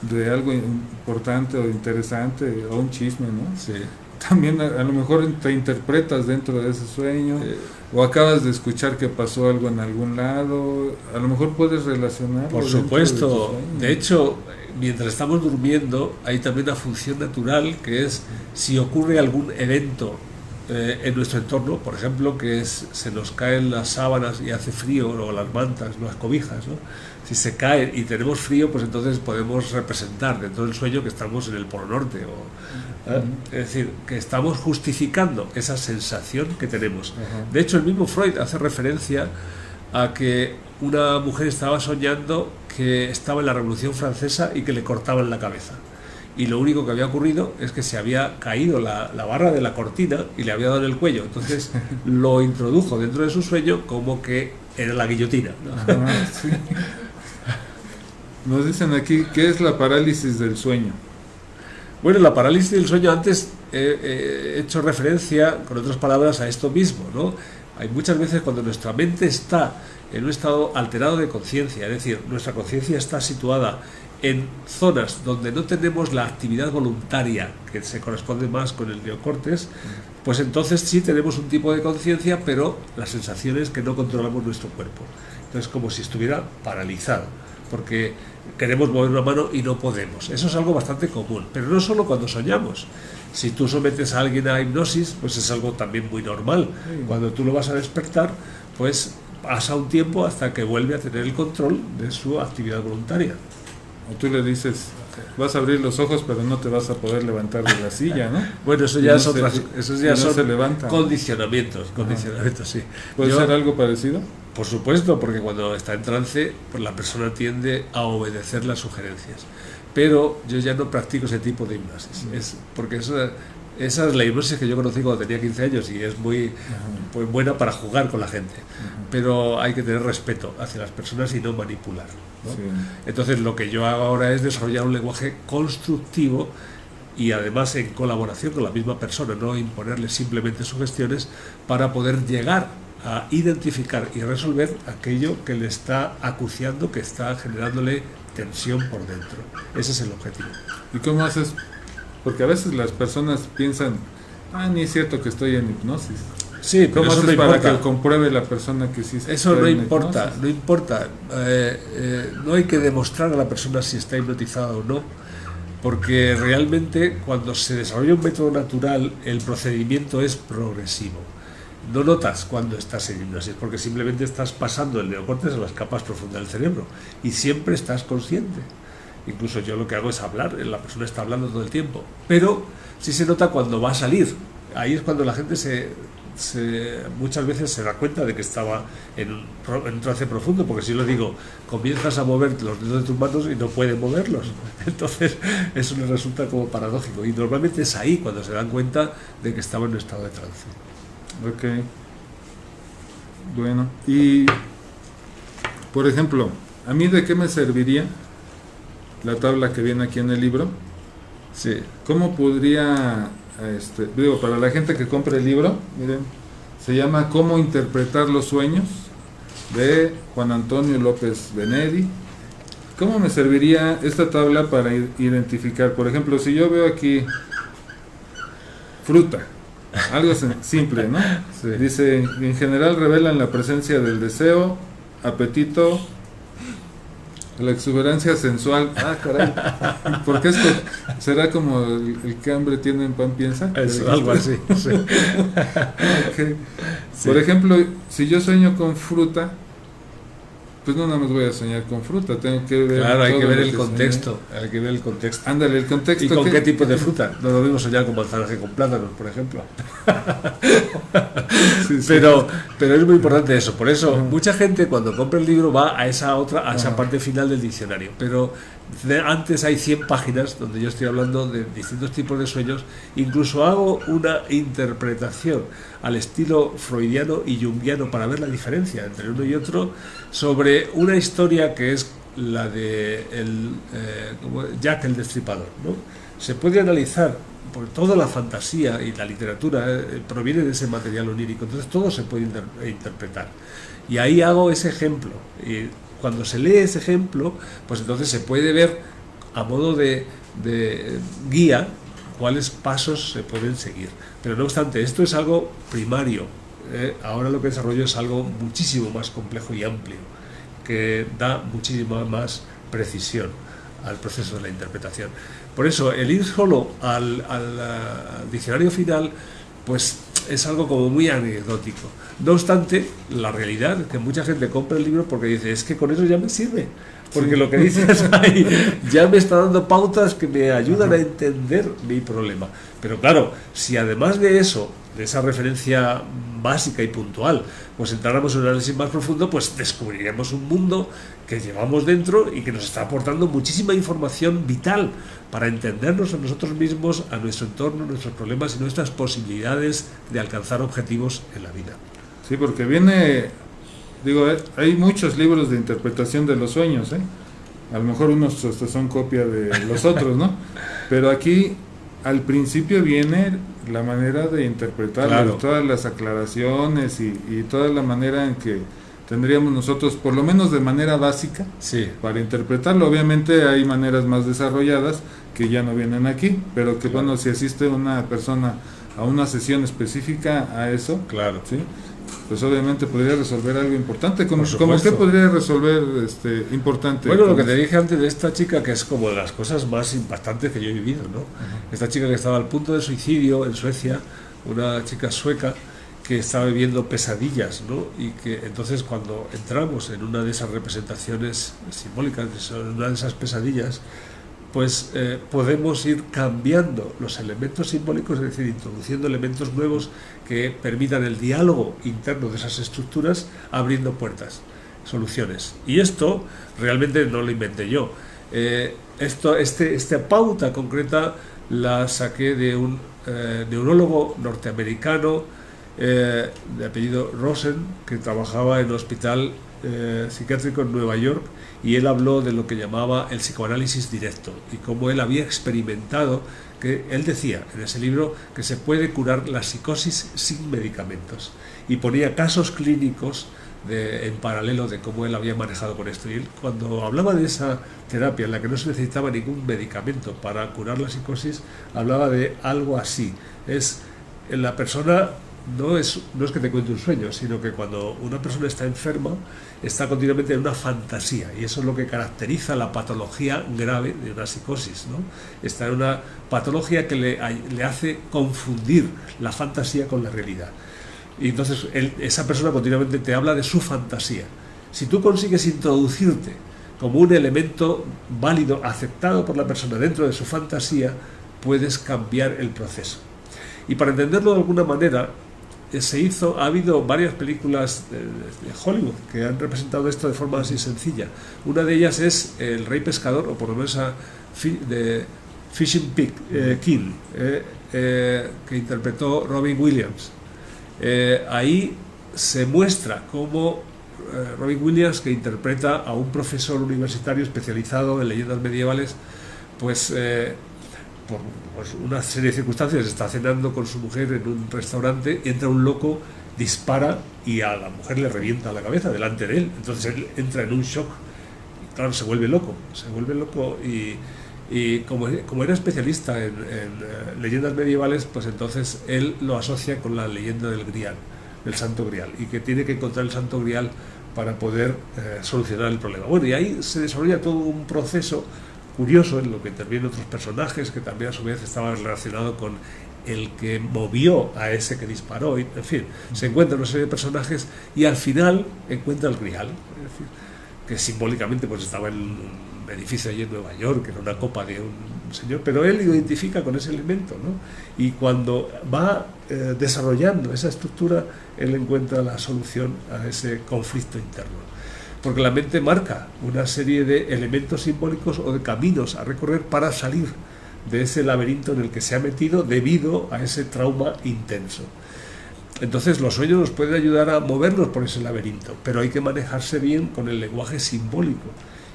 de algo importante o interesante o un chisme, ¿no? Sí. también a lo mejor te interpretas dentro de ese sueño, o acabas de escuchar que pasó algo en algún lado, a lo mejor puedes relacionar. Por supuesto, de hecho, mientras estamos durmiendo hay también una función natural que es si ocurre algún evento en nuestro entorno, por ejemplo, que se nos caen las sábanas y hace frío, o las mantas, las cobijas, ¿no? Si se caen y tenemos frío, pues entonces podemos representar dentro del sueño que estamos en el Polo Norte, es decir, que estamos justificando esa sensación que tenemos. De hecho, el mismo Freud hace referencia a que una mujer estaba soñando que estaba en la Revolución Francesa y que le cortaban la cabeza. Y lo único que había ocurrido es que se había caído la barra de la cortina y le había dado en el cuello. Entonces lo introdujo dentro de su sueño como que era la guillotina, ¿no? Sí. Nos dicen aquí, ¿qué es la parálisis del sueño? Bueno, la parálisis del sueño, antes he hecho referencia, con otras palabras, a esto mismo, ¿no? Hay muchas veces cuando nuestra mente está en un estado alterado de conciencia, es decir, nuestra conciencia está situada en zonas donde no tenemos la actividad voluntaria que se corresponde más con el neocórtex, pues entonces sí tenemos un tipo de conciencia, pero la sensación es que no controlamos nuestro cuerpo. Entonces, como si estuviera paralizado, porque queremos mover una mano y no podemos. Eso es algo bastante común, pero no solo cuando soñamos. Si tú sometes a alguien a hipnosis, pues es algo también muy normal. Cuando tú lo vas a despertar, pues pasa un tiempo hasta que vuelve a tener el control de su actividad voluntaria. O tú le dices, vas a abrir los ojos, pero no te vas a poder levantar de la silla, ¿no? Bueno, eso ya es otras, esos ya son condicionamientos, sí. ¿Puede ser algo parecido? Por supuesto, porque cuando está en trance, pues la persona tiende a obedecer las sugerencias. Pero yo ya no practico ese tipo de hipnosis, porque esa es la hipnosis que yo conocí cuando tenía 15 años y es muy pues, buena para jugar con la gente. Pero hay que tener respeto hacia las personas y no manipular, ¿no? Sí. Entonces lo que yo hago ahora es desarrollar un lenguaje constructivo y además en colaboración con la misma persona, no imponerle simplemente sugestiones, para poder llegar a identificar y resolver aquello que le está acuciando, que está generándole tensión por dentro. Ese es el objetivo. ¿Y cómo haces? Porque a veces las personas piensan, ni es cierto que estoy en hipnosis. Sí, pero ¿cómo eso haces no para importa. que compruebe la persona que sí está? Eso no en importa, hipnosis? no importa. No hay que demostrar a la persona si está hipnotizada o no, porque realmente cuando se desarrolla un método natural, el procedimiento es progresivo. No notas cuando estás en hipnosis, porque simplemente estás pasando el neocórtex a las capas profundas del cerebro y siempre estás consciente. Incluso yo lo que hago es hablar, la persona está hablando todo el tiempo, pero sí se nota cuando va a salir. Ahí es cuando la gente muchas veces se da cuenta de que estaba en un trance profundo, porque si lo digo, comienzas a mover los dedos de tus manos y no puedes moverlos. Entonces eso les resulta como paradójico, y normalmente es ahí cuando se dan cuenta de que estaba en un estado de trance. Ok. Bueno, y por ejemplo, ¿a mí de qué me serviría la tabla que viene aquí en el libro? Sí. ¿Cómo podría, para la gente que compre el libro, miren, se llama ¿Cómo interpretar los sueños?, de Juan Antonio López Benedi. ¿Cómo me serviría esta tabla para identificar? Por ejemplo, si yo veo aquí fruta, algo simple, ¿no? Sí. Dice, en general revelan la presencia del deseo, apetito, la exuberancia sensual. Caray. ¿Por qué esto será como el que hambre tiene en pan piensa? Algo así. Sí. Okay. Sí. Por ejemplo, si yo sueño con fruta, pues no nada más voy a soñar con fruta, tengo que ver. Claro, hay que ver el soñé. contexto. Hay que ver el contexto. Ándale, el contexto. ¿Y con qué tipo de fruta? No lo mismo soñar con manzanas que con plátanos, por ejemplo. Sí. Pero es muy importante eso. Por eso, mucha gente cuando compra el libro va a esa parte final del diccionario. Pero antes hay 100 páginas donde yo estoy hablando de distintos tipos de sueños. Incluso hago una interpretación al estilo freudiano y junguiano para ver la diferencia entre uno y otro, sobre una historia que es la de Jack el Destripador, ¿no? Se puede analizar, porque toda la fantasía y la literatura proviene de ese material onírico, entonces todo se puede interpretar. Y ahí hago ese ejemplo. Y cuando se lee ese ejemplo, pues entonces se puede ver a modo de guía cuáles pasos se pueden seguir. Pero no obstante, esto es algo primario. Ahora lo que desarrollo es algo muchísimo más complejo y amplio, que da muchísima más precisión al proceso de la interpretación. Por eso, el ir solo al diccionario final, pues es algo como muy anecdótico. No obstante, la realidad es que mucha gente compra el libro porque dice, es que con eso ya me sirve, porque lo que dices ahí ya me está dando pautas que me ayudan a entender mi problema. Pero claro, si además de eso, de esa referencia básica y puntual, pues entráramos en un análisis más profundo, pues descubriremos un mundo que llevamos dentro y que nos está aportando muchísima información vital para entendernos a nosotros mismos, a nuestro entorno, nuestros problemas y nuestras posibilidades de alcanzar objetivos en la vida. Sí, porque hay muchos libros de interpretación de los sueños, a lo mejor unos son copia de los otros, ¿no? Pero aquí al principio viene la manera de interpretar, claro, todas las aclaraciones y toda la manera en que tendríamos nosotros, por lo menos de manera básica, sí, para interpretarlo. Obviamente hay maneras más desarrolladas que ya no vienen aquí, pero que claro, bueno, si asiste una persona a una sesión específica a eso, claro, ¿sí?, pues obviamente podría resolver algo importante. ¿Cómo qué podría resolver importante? Bueno, lo que te dije antes de esta chica, que es como de las cosas más impactantes que yo he vivido, ¿no? Esta chica que estaba al punto de suicidio en Suecia, una chica sueca que estaba viviendo pesadillas, ¿no? Y que entonces cuando entramos en una de esas representaciones simbólicas, en una de esas pesadillas, pues podemos ir cambiando los elementos simbólicos, es decir, introduciendo elementos nuevos que permitan el diálogo interno de esas estructuras, abriendo puertas, soluciones. Y esto realmente no lo inventé yo. Esta pauta concreta la saqué de un neurólogo norteamericano de apellido Rosen, que trabajaba en el hospital psiquiátrico en Nueva York, y él habló de lo que llamaba el psicoanálisis directo y cómo él había experimentado, que él decía en ese libro que se puede curar la psicosis sin medicamentos, y ponía casos clínicos en paralelo de cómo él había manejado con esto. Y él, cuando hablaba de esa terapia en la que no se necesitaba ningún medicamento para curar la psicosis, hablaba de algo así: es la persona no es que te cuente un sueño, sino que cuando una persona está enferma está continuamente en una fantasía, y eso es lo que caracteriza la patología grave de una psicosis, ¿no? Está en una patología que le hace confundir la fantasía con la realidad. Y entonces esa persona continuamente te habla de su fantasía. Si tú consigues introducirte como un elemento válido, aceptado por la persona dentro de su fantasía, puedes cambiar el proceso. Y para entenderlo de alguna manera, ha habido varias películas de Hollywood que han representado esto de forma así sencilla. Una de ellas es El Rey Pescador, o por lo menos de Fishing King, que interpretó Robin Williams. Ahí se muestra cómo Robin Williams, que interpreta a un profesor universitario especializado en leyendas medievales, pues por una serie de circunstancias está cenando con su mujer en un restaurante, entra un loco, dispara y a la mujer le revienta la cabeza delante de él. Entonces él entra en un shock y claro, se vuelve loco y como era especialista en leyendas medievales, pues entonces él lo asocia con la leyenda del Grial, del Santo Grial, y que tiene que encontrar el Santo Grial para poder solucionar el problema. Bueno, y ahí se desarrolla todo un proceso curioso en lo que intervienen otros personajes que también a su vez estaban relacionados con el que movió a ese que disparó, y, en fin, se encuentra una serie de personajes y al final encuentra el Grial, es decir, que simbólicamente pues estaba en un edificio allí en Nueva York, que era una copa de un señor, pero él lo identifica con ese elemento, ¿no? Y cuando va desarrollando esa estructura, él encuentra la solución a ese conflicto interno. Porque la mente marca una serie de elementos simbólicos o de caminos a recorrer para salir de ese laberinto en el que se ha metido debido a ese trauma intenso. Entonces los sueños nos pueden ayudar a movernos por ese laberinto, pero hay que manejarse bien con el lenguaje simbólico.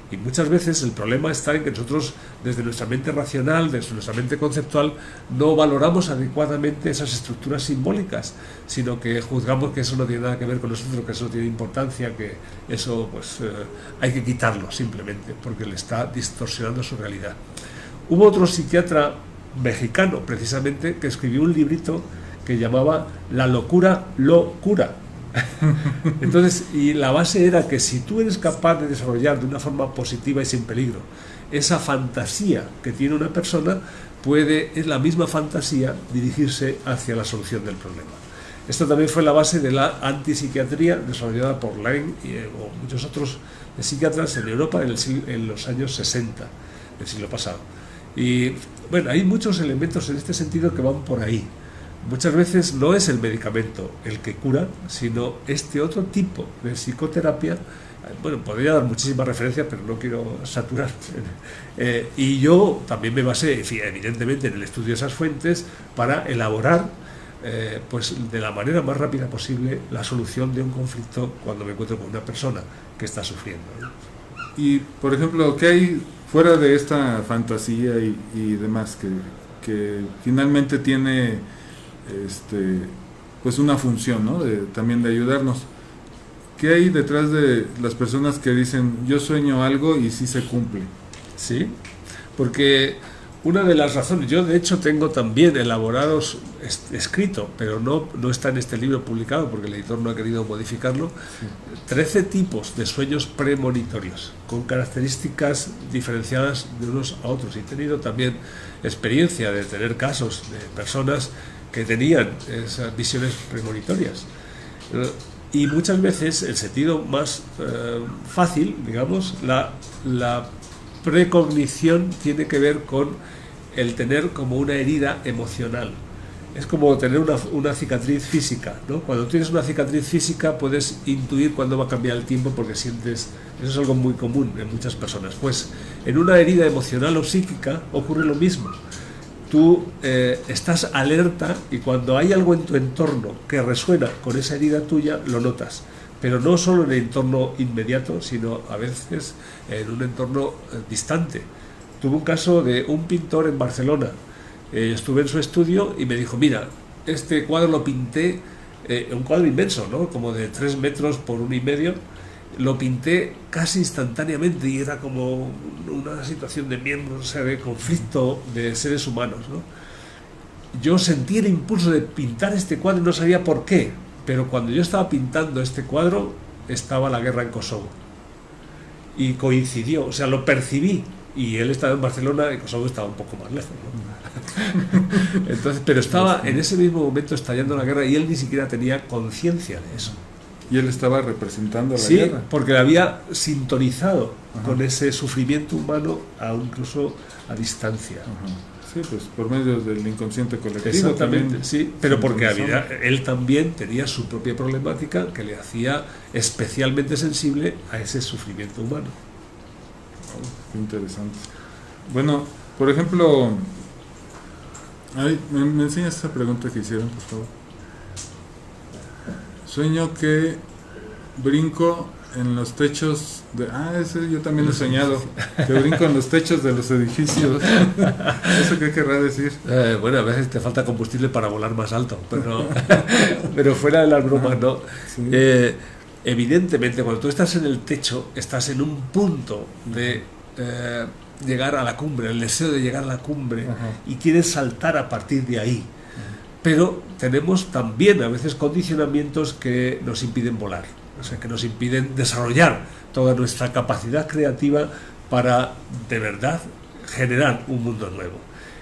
Y muchas veces el problema está en que nosotros, desde nuestra mente racional, desde nuestra mente conceptual, no valoramos adecuadamente esas estructuras simbólicas, sino que juzgamos que eso no tiene nada que ver con nosotros, que eso no tiene importancia, que eso pues hay que quitarlo simplemente, porque le está distorsionando su realidad. Hubo otro psiquiatra mexicano, precisamente, que escribió un librito que llamaba La locura lo cura. Entonces, y la base era que si tú eres capaz de desarrollar de una forma positiva y sin peligro esa fantasía que tiene una persona, es la misma fantasía dirigirse hacia la solución del problema. Esto también fue la base de la antipsiquiatría desarrollada por Laing o muchos otros psiquiatras en Europa en los años 60 del siglo pasado. Y bueno, hay muchos elementos en este sentido que van por ahí. Muchas veces no es el medicamento el que cura, sino este otro tipo de psicoterapia. Bueno, podría dar muchísimas referencias, pero no quiero saturar. Y yo también me basé, evidentemente, en el estudio de esas fuentes para elaborar, pues de la manera más rápida posible, la solución de un conflicto cuando me encuentro con una persona que está sufriendo, ¿no? Y, por ejemplo, ¿qué hay fuera de esta fantasía y demás que finalmente tiene pues una función, ¿no? También de ayudarnos? ¿Qué hay detrás de las personas que dicen yo sueño algo y sí se cumple? Sí, porque una de las razones, yo de hecho tengo también elaborados, escrito, pero no está en este libro publicado porque el editor no ha querido modificarlo, sí, 13 tipos de sueños premonitorios, con características diferenciadas de unos a otros. Y he tenido también experiencia de tener casos de personas que tenían esas visiones premonitorias. Y muchas veces el sentido más fácil, digamos, la precognición tiene que ver con el tener como una herida emocional. Es como tener una cicatriz física, ¿no? Cuando tienes una cicatriz física puedes intuir cuándo va a cambiar el tiempo porque sientes, eso es algo muy común en muchas personas. Pues en una herida emocional o psíquica ocurre lo mismo. Tú estás alerta y cuando hay algo en tu entorno que resuena con esa herida tuya, lo notas. Pero no solo en el entorno inmediato, sino a veces en un entorno distante. Tuve un caso de un pintor en Barcelona. Estuve en su estudio y me dijo, mira, este cuadro lo pinté, un cuadro inmenso, ¿no? Como de 3 metros por 1,5 metros. Lo pinté casi instantáneamente y era como una situación de miembros, o sea, de conflicto de seres humanos, ¿no? Yo sentí el impulso de pintar este cuadro y no sabía por qué, pero cuando yo estaba pintando este cuadro estaba la guerra en Kosovo y coincidió, o sea, lo percibí y él estaba en Barcelona y Kosovo estaba un poco más lejos, ¿no? Entonces, pero estaba en ese mismo momento estallando la guerra y él ni siquiera tenía conciencia de eso. Y él estaba representando la Sí, guerra. porque le había sintonizado con ese sufrimiento humano incluso a distancia. Sí, pues por medio del inconsciente colectivo. Exactamente, también, sí, pero porque él también tenía su propia problemática que le hacía especialmente sensible a ese sufrimiento humano. Oh, qué interesante. Bueno, por ejemplo, ¿me enseñas esa pregunta que hicieron, por favor? Sueño que brinco en los techos de... ese yo también lo he soñado. Que brinco en los techos de los edificios. ¿Eso qué querrá decir? Bueno, a veces te falta combustible para volar más alto, pero fuera de las bromas, ¿no? Sí. Evidentemente, cuando tú estás en el techo, estás en un punto de llegar a la cumbre, el deseo de llegar a la cumbre, y quieres saltar a partir de ahí. Pero tenemos también a veces condicionamientos que nos impiden volar, o sea, que nos impiden desarrollar toda nuestra capacidad creativa para de verdad generar un mundo nuevo.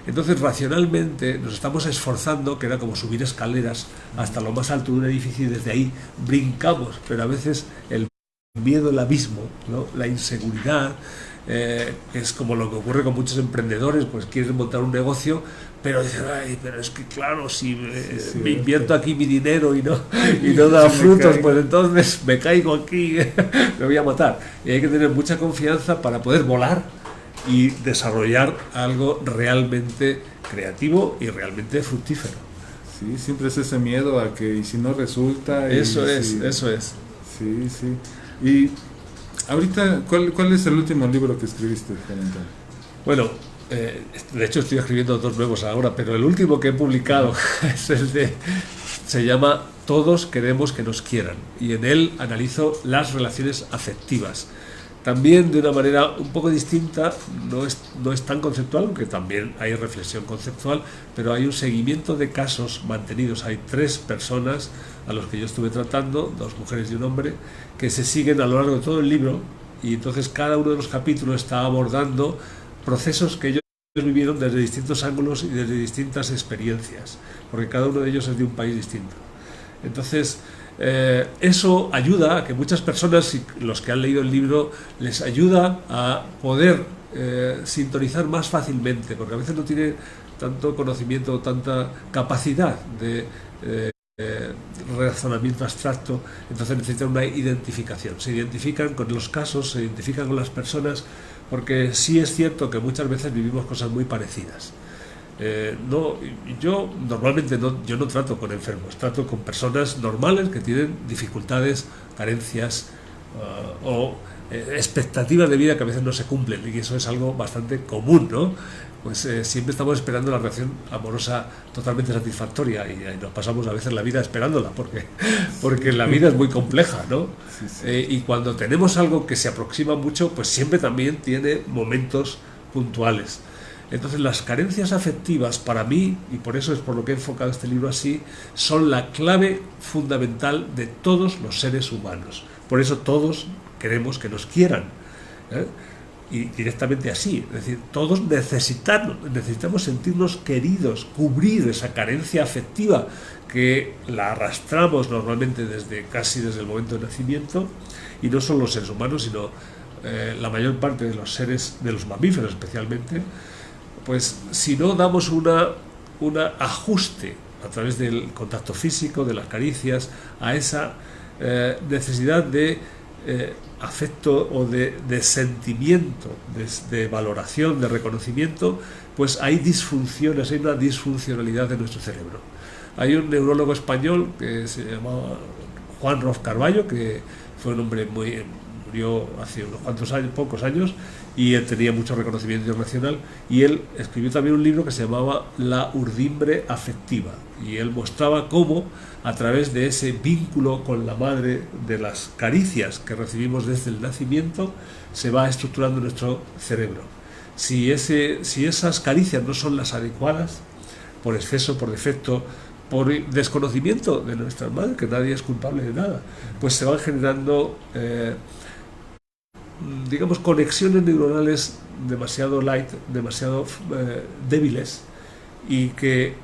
Entonces, racionalmente nos estamos esforzando, que era como subir escaleras hasta lo más alto de un edificio y desde ahí brincamos, pero a veces el miedo al abismo, ¿no? La inseguridad, es como lo que ocurre con muchos emprendedores, pues quieren montar un negocio, pero dicen, pero es que claro, si me invierto aquí mi dinero y no da frutos, pues entonces me caigo aquí, me voy a matar. Y hay que tener mucha confianza para poder volar y desarrollar algo realmente creativo y realmente fructífero. Sí, siempre es ese miedo a que y si no resulta... Eso es. Sí, sí. Y ahorita, ¿cuál es el último libro que escribiste, Valentín? Bueno, de hecho estoy escribiendo 2 nuevos ahora, pero el último que he publicado es se llama Todos queremos que nos quieran, y en él analizo las relaciones afectivas, también de una manera un poco distinta, no es tan conceptual, aunque también hay reflexión conceptual, pero hay un seguimiento de casos mantenidos. Hay 3 personas a los que yo estuve tratando, 2 mujeres y un hombre, que se siguen a lo largo de todo el libro, y entonces cada uno de los capítulos está abordando procesos que ellos vivieron desde distintos ángulos y desde distintas experiencias, porque cada uno de ellos es de un país distinto. Entonces, eso ayuda a que muchas personas, y los que han leído el libro, les ayuda a poder sintonizar más fácilmente, porque a veces no tiene tanto conocimiento, tanta capacidad de razonamiento abstracto, entonces necesitan una identificación. Se identifican con los casos, se identifican con las personas, porque sí es cierto que muchas veces vivimos cosas muy parecidas. Yo normalmente yo no trato con enfermos, trato con personas normales que tienen dificultades, carencias o expectativas de vida que a veces no se cumplen, y eso es algo bastante común, ¿no? Pues siempre estamos esperando la relación amorosa totalmente satisfactoria, y nos pasamos a veces la vida esperándola, porque la vida es muy compleja, ¿no? Sí, sí. Y cuando tenemos algo que se aproxima mucho, pues siempre también tiene momentos puntuales. Entonces las carencias afectivas, para mí, y por eso es por lo que he enfocado este libro así, son la clave fundamental de todos los seres humanos. Por eso todos queremos que nos quieran, ¿eh? Y directamente así, es decir, todos necesitamos sentirnos queridos, cubrir esa carencia afectiva que la arrastramos normalmente casi desde el momento de nacimiento, y no solo los seres humanos, sino la mayor parte de los seres, de los mamíferos especialmente. Pues si no damos un ajuste a través del contacto físico, de las caricias, a esa necesidad de afecto o de sentimiento, de valoración, de reconocimiento, pues hay disfunciones, hay una disfuncionalidad de nuestro cerebro. Hay un neurólogo español que se llamaba Juan Rof Carballo, que fue un hombre murió hace unos cuantos años, pocos años, y él tenía mucho reconocimiento internacional, y él escribió también un libro que se llamaba La urdimbre afectiva, y él mostraba cómo a través de ese vínculo con la madre, de las caricias que recibimos desde el nacimiento, se va estructurando nuestro cerebro. Si esas caricias no son las adecuadas, por exceso, por defecto, por desconocimiento de nuestra madre, que nadie es culpable de nada, pues se van generando digamos, conexiones neuronales demasiado light, demasiado débiles, y que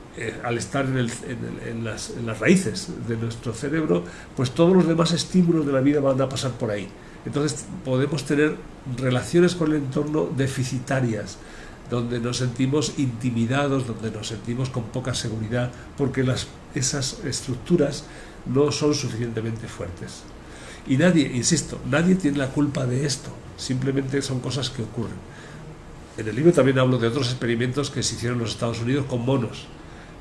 al estar en las raíces de nuestro cerebro, pues todos los demás estímulos de la vida van a pasar por ahí. Entonces podemos tener relaciones con el entorno deficitarias, donde nos sentimos intimidados, donde nos sentimos con poca seguridad, porque esas estructuras no son suficientemente fuertes. Y nadie, insisto, nadie tiene la culpa de esto, simplemente son cosas que ocurren. En el libro también hablo de otros experimentos que se hicieron en los Estados Unidos con monos,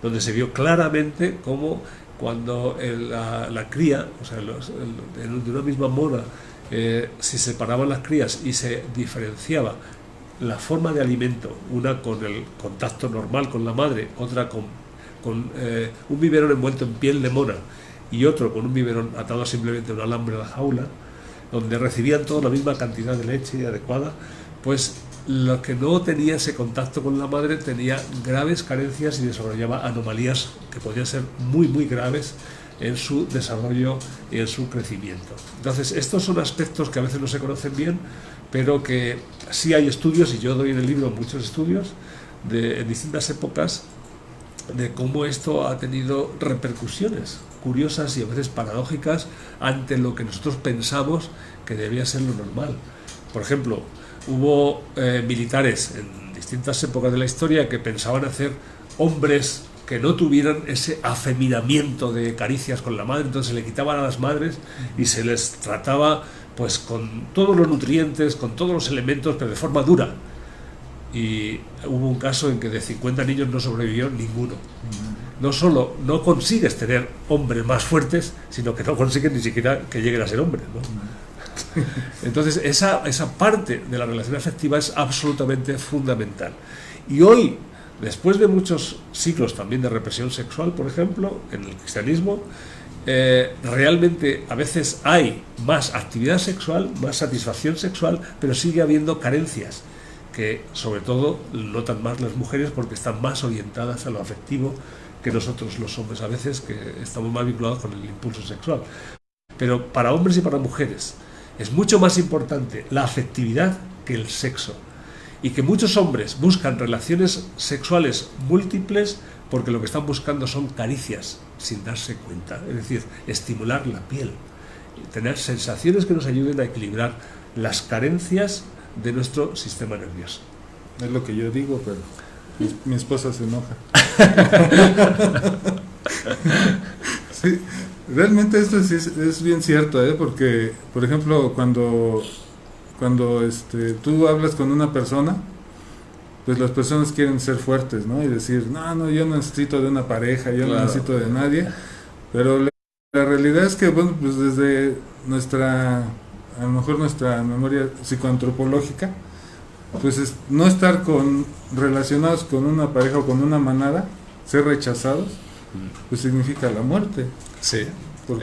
donde se vio claramente cómo cuando la cría, o sea, de una misma mona, se separaban las crías y se diferenciaba la forma de alimento, una con el contacto normal con la madre, otra con un biberón envuelto en piel de mona, y otro con un biberón atado simplemente a un alambre a la jaula, donde recibían toda la misma cantidad de leche adecuada, pues lo que no tenía ese contacto con la madre tenía graves carencias y desarrollaba anomalías que podían ser muy, muy graves en su desarrollo y en su crecimiento. Entonces, estos son aspectos que a veces no se conocen bien, pero que sí hay estudios, y yo doy en el libro muchos estudios en distintas épocas, de cómo esto ha tenido repercusiones curiosas y a veces paradójicas ante lo que nosotros pensamos que debía ser lo normal. Por ejemplo, hubo militares en distintas épocas de la historia que pensaban hacer hombres que no tuvieran ese afeminamiento de caricias con la madre, entonces se le quitaban a las madres y se les trataba pues con todos los nutrientes, con todos los elementos, pero de forma dura. Y hubo un caso en que de 50 niños no sobrevivió ninguno. No solo no consigues tener hombres más fuertes, sino que no consigues ni siquiera que lleguen a ser hombres, ¿no? Entonces esa parte de la relación afectiva es absolutamente fundamental. Y hoy, después de muchos siglos también de represión sexual, por ejemplo, en el cristianismo, realmente a veces hay más actividad sexual, más satisfacción sexual, pero sigue habiendo carencias que sobre todo notan más las mujeres porque están más orientadas a lo afectivo que nosotros los hombres a veces, que estamos más vinculados con el impulso sexual. Pero para hombres y para mujeres es mucho más importante la afectividad que el sexo, y que muchos hombres buscan relaciones sexuales múltiples porque lo que están buscando son caricias sin darse cuenta, es decir, estimular la piel, tener sensaciones que nos ayuden a equilibrar las carencias de nuestro sistema nervioso. Es lo que yo digo, pero mi esposa se enoja. Sí, realmente esto sí es bien cierto, porque, por ejemplo, cuando tú hablas con una persona, pues las personas quieren ser fuertes, ¿no? Y decir, no, yo no necesito de una pareja, yo no necesito de nadie. Pero la realidad es que, bueno, pues desde a lo mejor nuestra memoria psicoantropológica, pues no estar relacionados con una pareja o con una manada, ser rechazados, pues significa la muerte. Sí.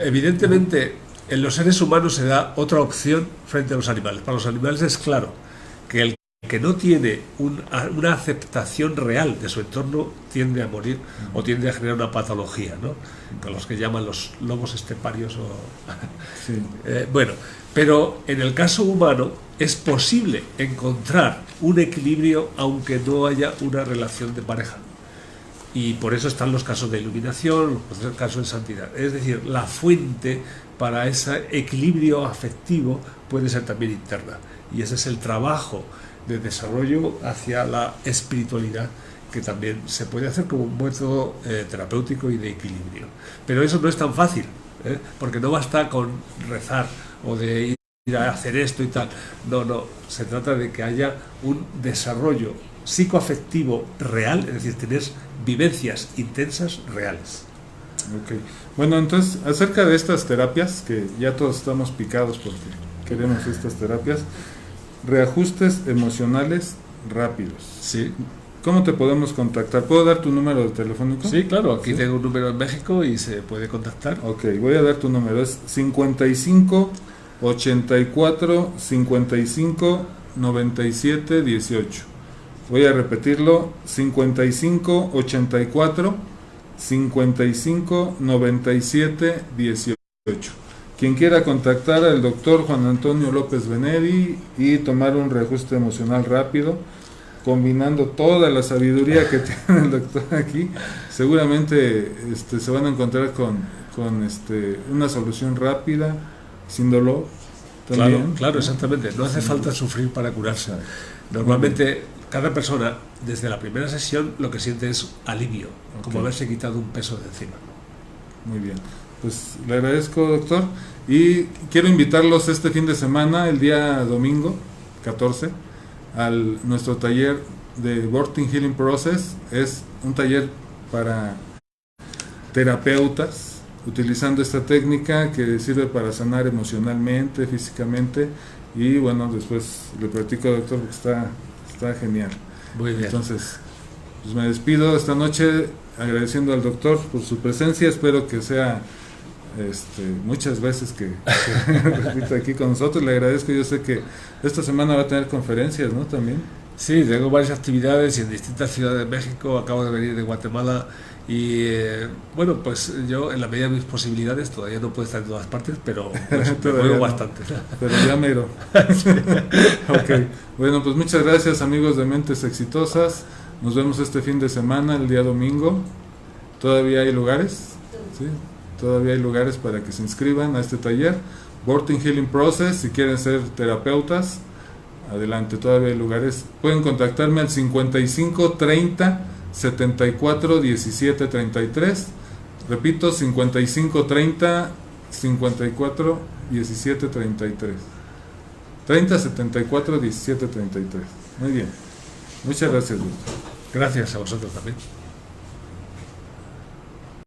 Evidentemente, en los seres humanos se da otra opción frente a los animales. Para los animales es claro que el que no tiene una aceptación real de su entorno tiende a morir o tiende a generar una patología, ¿no? Con los que llaman los lobos esteparios o... Sí. Bueno, pero en el caso humano es posible encontrar un equilibrio aunque no haya una relación de pareja. Y por eso están los casos de iluminación, los casos de santidad. Es decir, la fuente para ese equilibrio afectivo puede ser también interna. Y ese es el trabajo de desarrollo hacia la espiritualidad, que también se puede hacer como un método terapéutico y de equilibrio. Pero eso no es tan fácil, porque no basta con rezar o de ir a hacer esto y tal. No, se trata de que haya un desarrollo psicoafectivo real, es decir, tener vivencias intensas reales. Okay. Bueno, entonces, acerca de estas terapias, que ya todos estamos picados porque queremos estas terapias, reajustes emocionales rápidos. Sí. ¿Cómo te podemos contactar? ¿Puedo dar tu número de telefónico? Sí, claro, aquí tengo un número en México y se puede contactar. Ok, voy a dar tu número, es 55 84 55 97 18. Voy a repetirlo, 55 84 55 97 18. Quien quiera contactar al doctor Juan Antonio López Benedi y tomar un reajuste emocional rápido, combinando toda la sabiduría que tiene el doctor aquí, seguramente se van a encontrar con una solución rápida, sin dolor. También, claro, exactamente. No hace falta sufrir para curarse. Normalmente cada persona, desde la primera sesión, lo que siente es alivio, como haberse quitado un peso de encima. Muy bien. Pues le agradezco, doctor, y quiero invitarlos este fin de semana, el día domingo 14, a nuestro taller de Working Healing Process. Es un taller para terapeutas, utilizando esta técnica que sirve para sanar emocionalmente, físicamente, y bueno, después le platico, doctor, porque está genial. Muy bien. Entonces, pues me despido esta noche agradeciendo al doctor por su presencia. Espero que sea muchas veces que repita aquí con nosotros. Le agradezco. Yo sé que esta semana va a tener conferencias, ¿no? También. Sí, tengo varias actividades y en distintas ciudades de México. Acabo de venir de Guatemala y bueno, pues yo en la medida de mis posibilidades todavía no puedo estar en todas partes, pero pues, me muevo no, bastante. Pero ya mero. Ok. Bueno, pues muchas gracias, amigos de Mentes Exitosas. Nos vemos este fin de semana, el día domingo. ¿Todavía hay lugares? Sí, todavía hay lugares para que se inscriban a este taller. Working Healing Process, si quieren ser terapeutas, adelante, todavía hay lugares. Pueden contactarme al 55 30 74 17 33. Repito, 55 30 54 17 33. 30 74 17 33. Muy bien. Muchas gracias, doctor. Gracias a vosotros también.